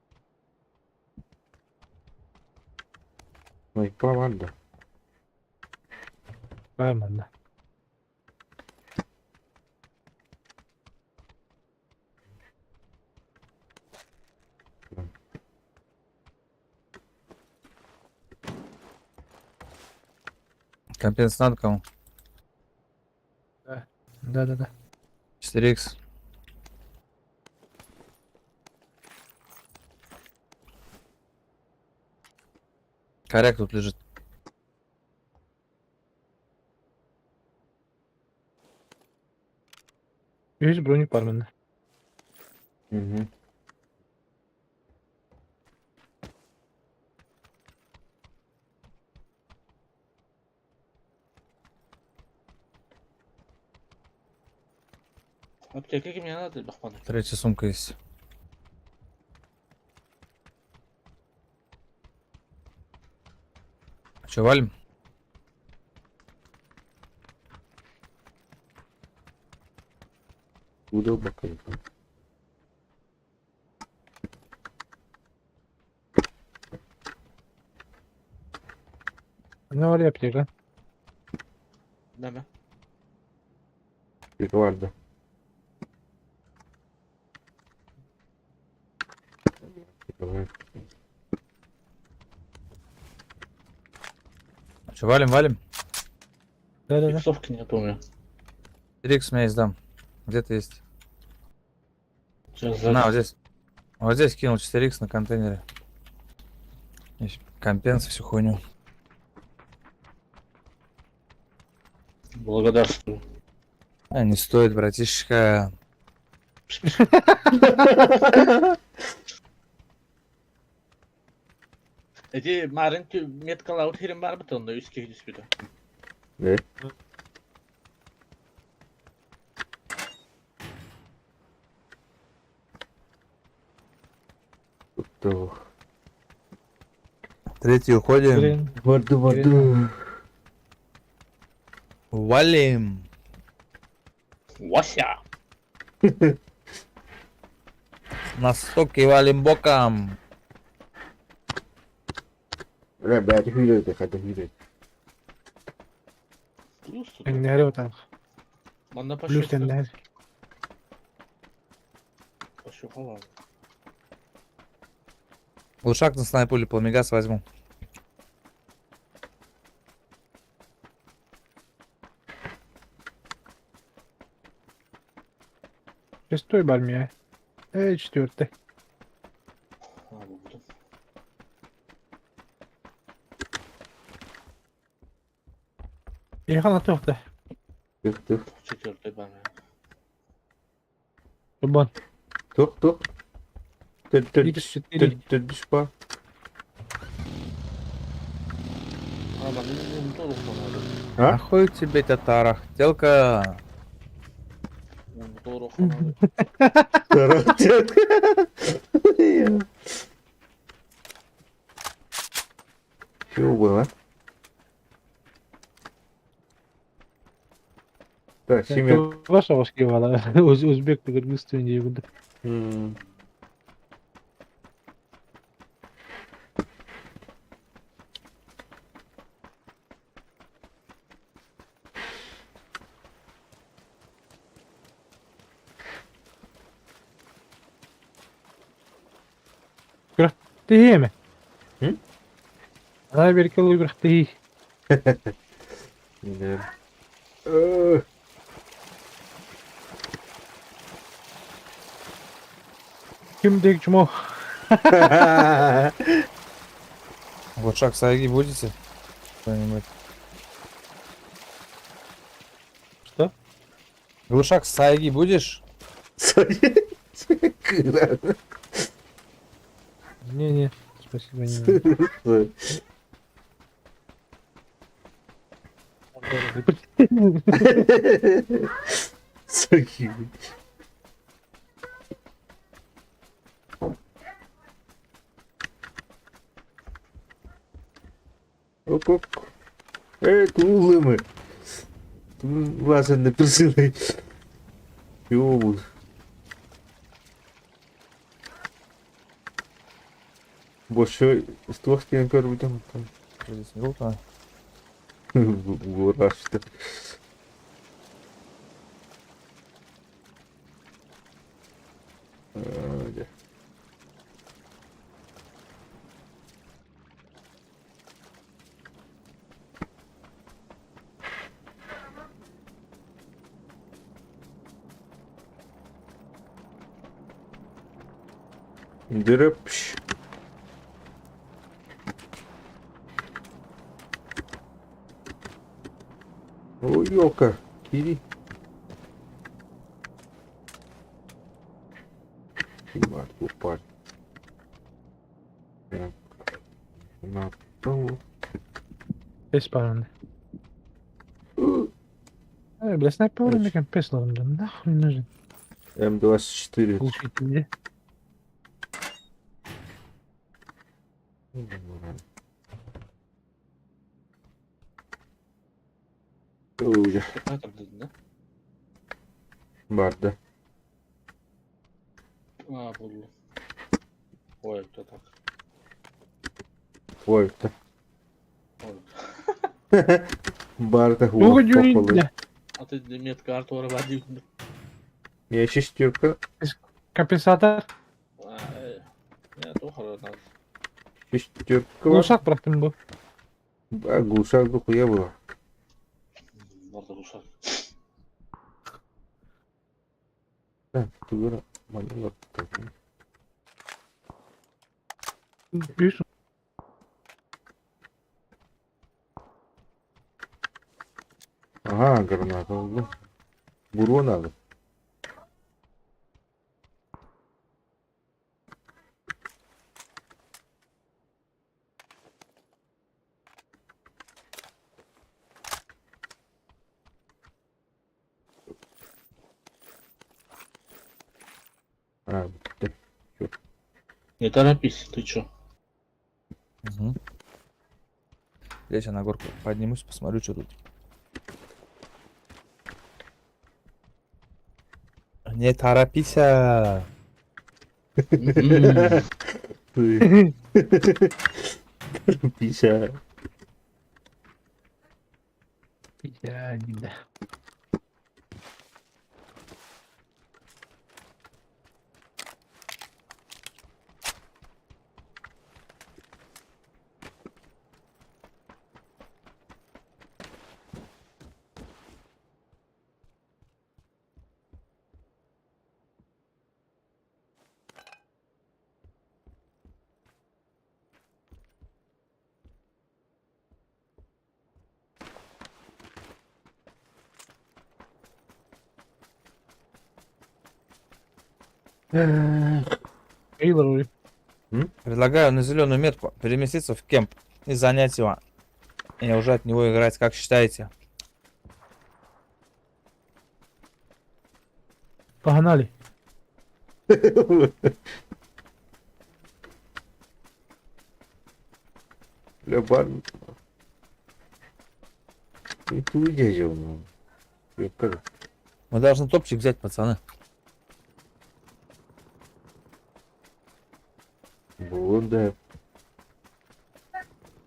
Mayıklar var da. Var mı ne? Компенс надо кому? Да. 4х. Коряк тут лежит. Yüz bronuk var bende. Hı hı. Аптека kim yana değil bakmadım. Третья сумка есть. Че, валим? Burada bakalım. Ne var yapacak lan? Deme. Bir vardı. Evet. Че, валим? Да. Иксовки нету у меня. 4х у меня есть, дам. Где-то есть. Сейчас На, вот за... здесь. Вот здесь кинул 4х на контейнере. Есть компенс, всю хуйню. Благодарствую. А, не стоит, братишка. Ece Marin Medical Out Herim var mı tonda 100 kişi dispütü? Ne? Tuttu. Третий уходим. Блин. Vardı. Валим. Вася! На стоке валим боком. Бәді хүйлейді, қайда хүйлейді. Плюс тут. Теннери отак. Манда Плюс пошел. теннери. Пошел халал. Глушак на снайпуле пламегас возьму. Шестой бармия. Четвертый. А, буду. Ильхан атоқты. Тұқ. Четвертый бана. Тубан. Тұқ. Четыре. Түдіш па. А, бана не толық бана. А? Нахуй тебе эта тарахтелка? Толық бана. Тарахтет. Чего было? Так, семья. Ваша вашкивала. Өзбек те Кыргызстан жегуді. Тіге ме? М? Ана берке лой бірақ тіге. Да. Кімдегі чумау. Глушак сайги будете? Кто-нибудь? Что? Глушак сайги будешь? Не-не, спасибо, не надо. Ок. Тулы мы. Лазер написали. Ёбу. Больше с двух стен первый дом. Здесь группа. Ура, что. Дрыпш. Ой, ёлка, кири. Ебать, упасть. Так. На то. Пес параны. Бля, снайпер не пес ларында. Нахуй нужен. М24. Глушитель. Ой, Спектатор dedin de. барда. А, буду. Ой, кто так? Ой-то. Ой. Барда Угу, попало. дюрин. А ты медкарту орабадивді. Я шестерка. Компенсатор. Я тоже надо. Шестерка. Глушак бырақтым бұл. А глушак дохуя было. Надо рушать. Так, тугара. Манила. Büyüsün. Ага, граната oldu. Бурон надо. А, ты. Не торопись, ты чё? Угу. Я сейчас на горку поднимусь, посмотрю, что тут. Не торопись. Ты. Bisa. Ya gila. Эйлор, Предлагаю на зеленую метку переместиться в кемп и занять его. И уже от него играть, как считаете? погнали. Lebar. Itu aja jauh. Paper. Мы должны топчик взять, пацаны. Бонда.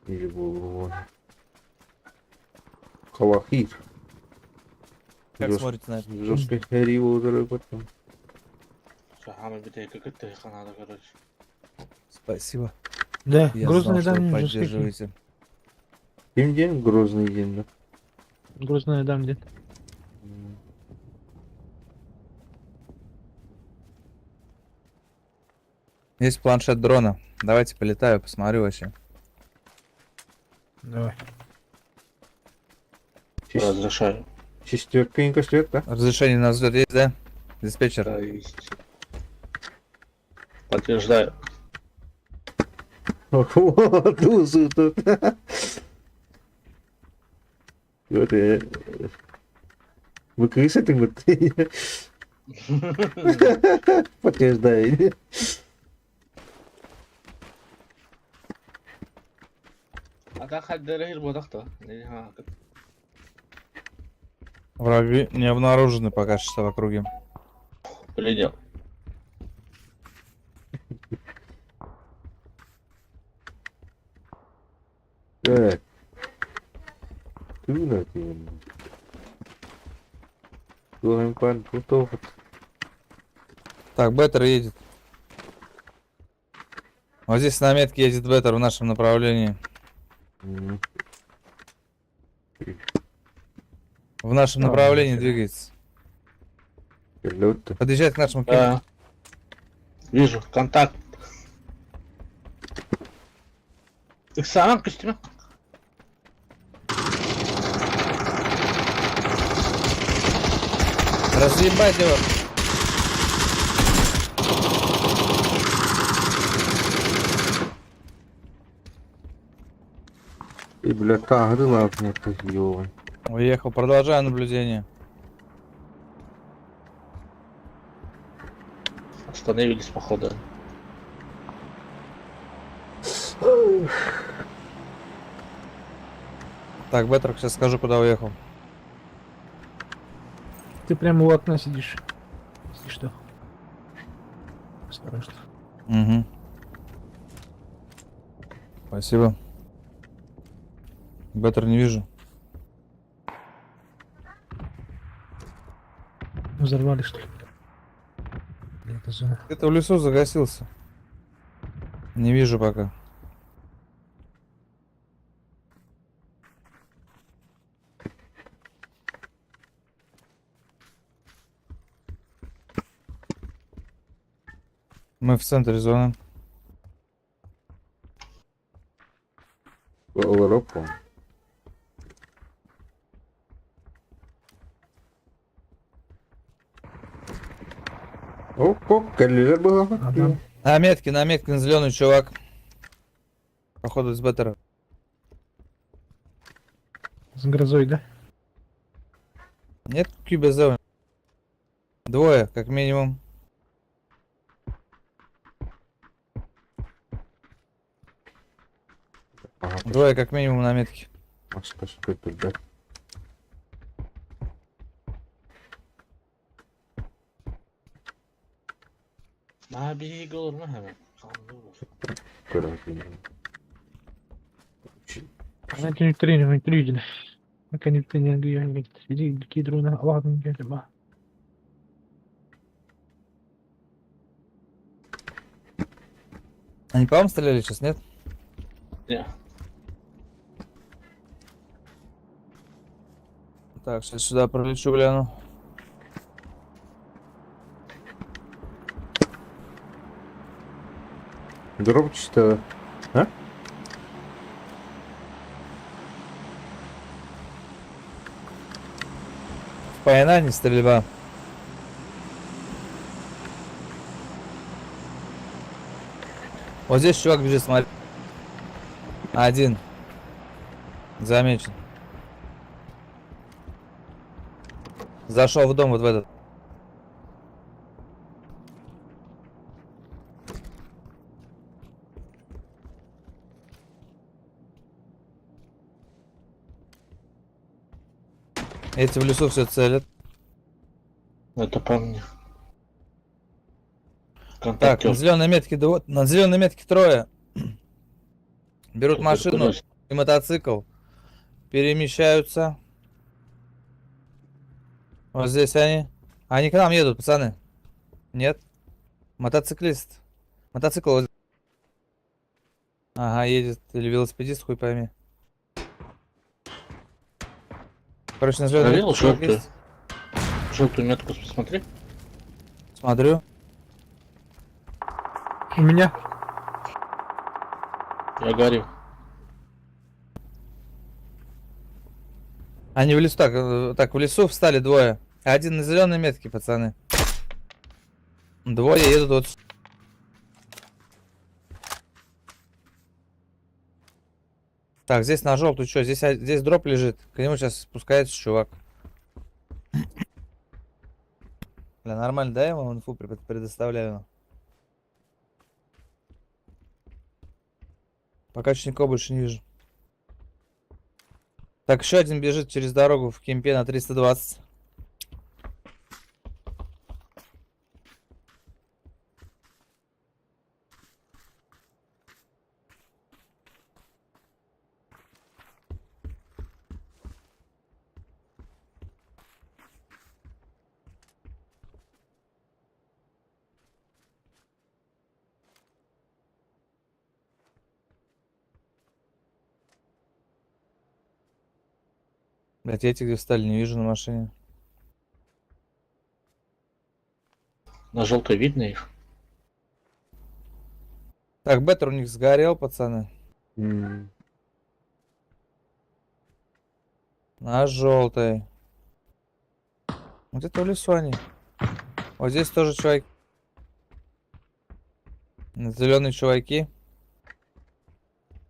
Или Булон. Кавахир. Как Жёст- смотрите на это? Жесткой его заработал. Шахана битейка кытты канада, короче. Спасибо. Да, Я грузные знал, что вы дамы жесткие. поддерживаете. Тем день грозный день, да? Грузные дамы. Есть планшет дрона. Давайте полетаю, посмотрю вообще. Давай. Разрешаю. Шестерка не кослет, да? Разрешение на взлет есть, да? Диспетчер. Да, есть. Подтверждаю. Вот, тузу тут. Вот, вы крысы ты вот. Подтверждаю. А так хоть дорогие бодах-то. Враги не обнаружены пока что в округе. Полетел. Так. Тuna ты. Туем пан путов. Так, Беттер едет. Вот здесь на метке едет Беттер в нашем направлении. В нашем направлении двигается. Лёд. Подъезжает к нашему кемпу. Да. Вижу, контакт. Иксаман костюме. Разъебать его. И, бля, тагры лапнет, ёбан. Уехал. Продолжаю наблюдение. Остановились, походу. Так, Беттер, сейчас скажу, куда уехал. Ты прямо у окна сидишь. Если что. Осторожно. Угу. Спасибо. Беттер не вижу. Взорвали, что ли? Это зона. Где-то в лесу загасился. Не вижу пока. Мы в центре зоны. Европа. О, калилер была. Ага. На метке на зеленый чувак. Походу с Беттера. С грозой, да? Нет QBZ. Двое, как минимум. Ага, Двое, как минимум, на метке. пошли туда. Ma bir olur mu hemen? Kanlı olur. Карабин. 1923 جنيه. ما كان الدنيا دي يجي كيدرونا بعض من جنب. Они по вам стреляли сейчас, нет? Не. Так, сейчас сюда пролечу, гляну. Дроп чисто. В Пайнане стрельба. Вот здесь чувак бежит, смотри. Один. Замечен. Зашел в дом вот в этот. Эти в лесу все целят. Это по мне. Так, Контактер. на зеленой метке, на зеленой метке трое. Берут машину и мотоцикл. Перемещаются. Вот здесь они. Они к нам едут, пацаны. Нет. Мотоциклист. Мотоцикл. Вот. Ага, едет. Или велосипедист, хуй пойми. Короче, на зеленой Проверил метке чувак желтую? есть. Желтую метку посмотри. Смотрю. У меня. Я горю. Они в лесу, так, в лесу встали двое. Один на зеленой метке, пацаны. Двое едут вот. Так, здесь на желтую что? Здесь дроп лежит. К нему сейчас спускается чувак. Бля, нормально, да, я ему инфу предоставляю? Пока что никого больше не вижу. Так, еще один бежит через дорогу в кемпе на 320. Блять, эти где встали, не вижу на машине. На желтой видно их. Так, беттер у них сгорел, пацаны. М, На желтой. Вот это в лесу они. Вот здесь тоже чуваки. Зеленые чуваки.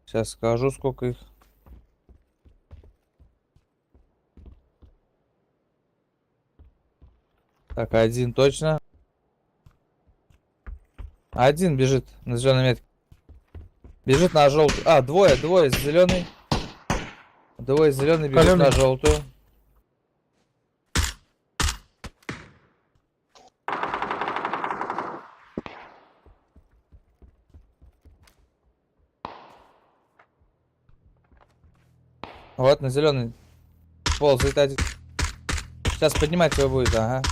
Сейчас скажу, сколько их. Так, один точно. Один бежит на зеленой метке. Бежит на желтую. А, двое с зеленой. Двое с зеленой бежит Зелёный. на желтую. Вот на зеленый ползает один. Сейчас поднимать его будет, ага.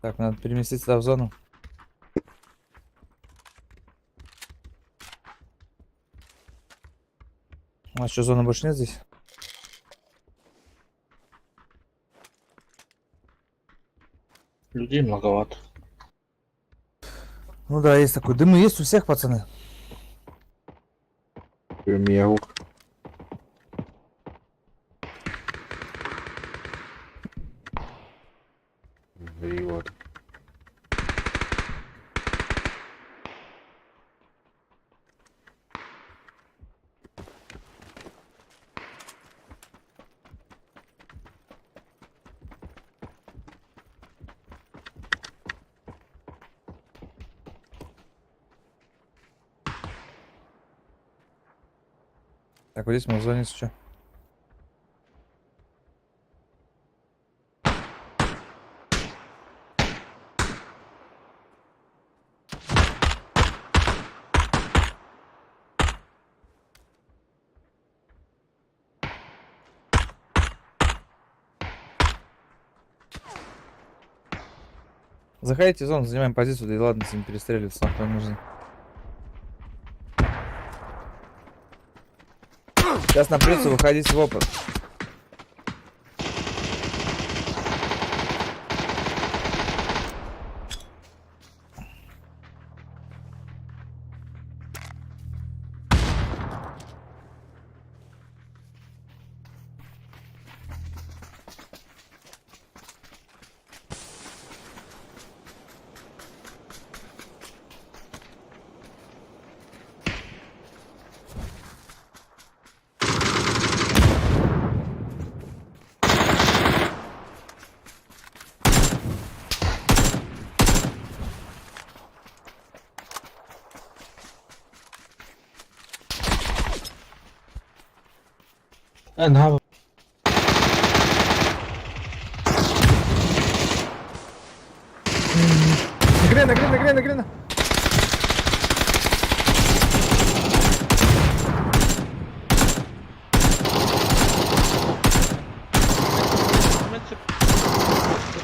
Так, надо переместиться в зону. А что, зоны больше нет здесь? Людей многовато. Ну да, есть такой. Дымы есть у всех, пацаны. Meu. И вот. Так, вот здесь мы в зоне, что? Заходите в зону, занимаем позицию, да и ладно, с ним перестреливаться нахуй нужно. Сейчас нам придется выходить в опыт. أنا Нагрена. Hemen çık.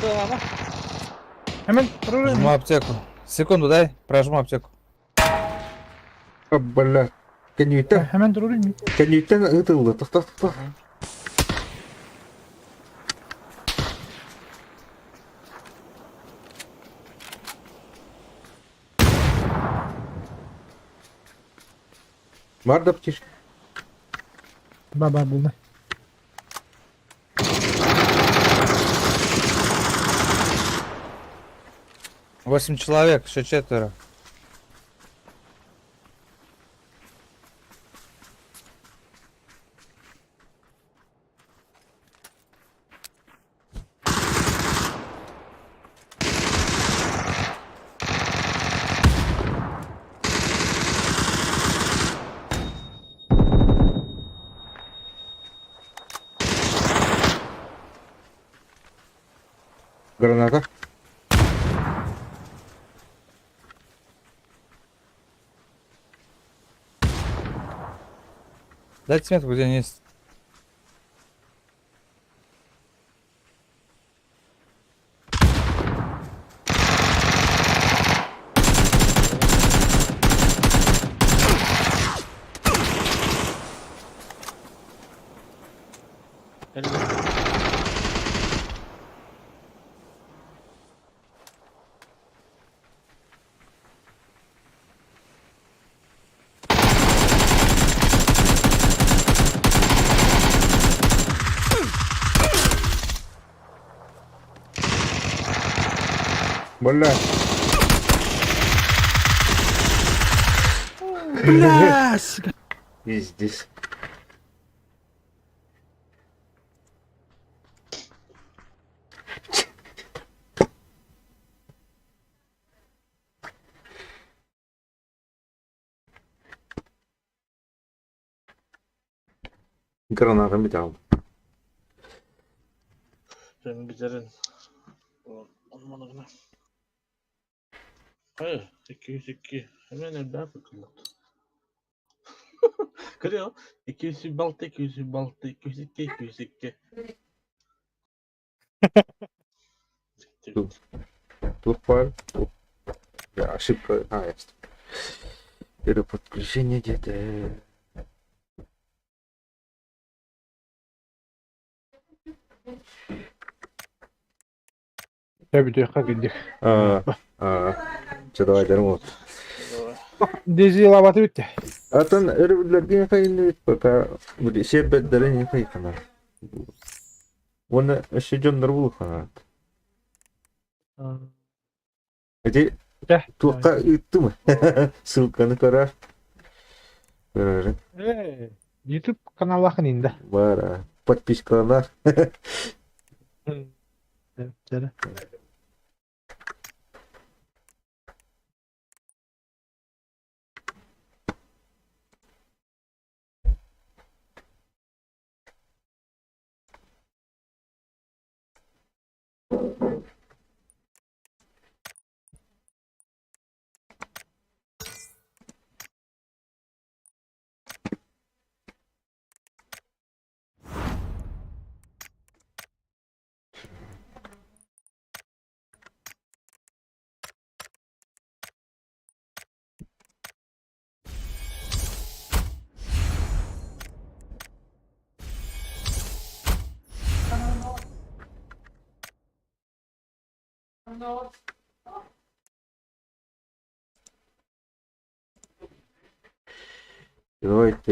Burada lan ama. Hemen оружие. Жму аптеку. Секунду дай, прожму аптеку. А, бля. Кенюйтен. Hemen оружие. Кенюйтен ытылды. Тоқта. Var da птичка. Баба болды. 8 человек, еще 4. Граната. Дайте метку, где они есть. Elimde. Бля. И здесь. Granatımı da aldım. Senin bitirin. Aman Allah'ım. Hayır. 202. Hemen evden bakıldı. Kırıyor. 206, 206, 202, 202. Тут пар. Да, ошибка. А, есть. Переподключение где-то. Ya bir dakika gittik. Что давай, Дермот. Дези лабаты bitti. Atan örülerge kayın baka bu sebetleri ne kayıkana. Onu eşecanlar bulukana. Hadi Ya. tuqa itti mi? Ссылканы karar. Karar. YouTube kanalakın indi. Var. Подпискалар. Evet. Давайте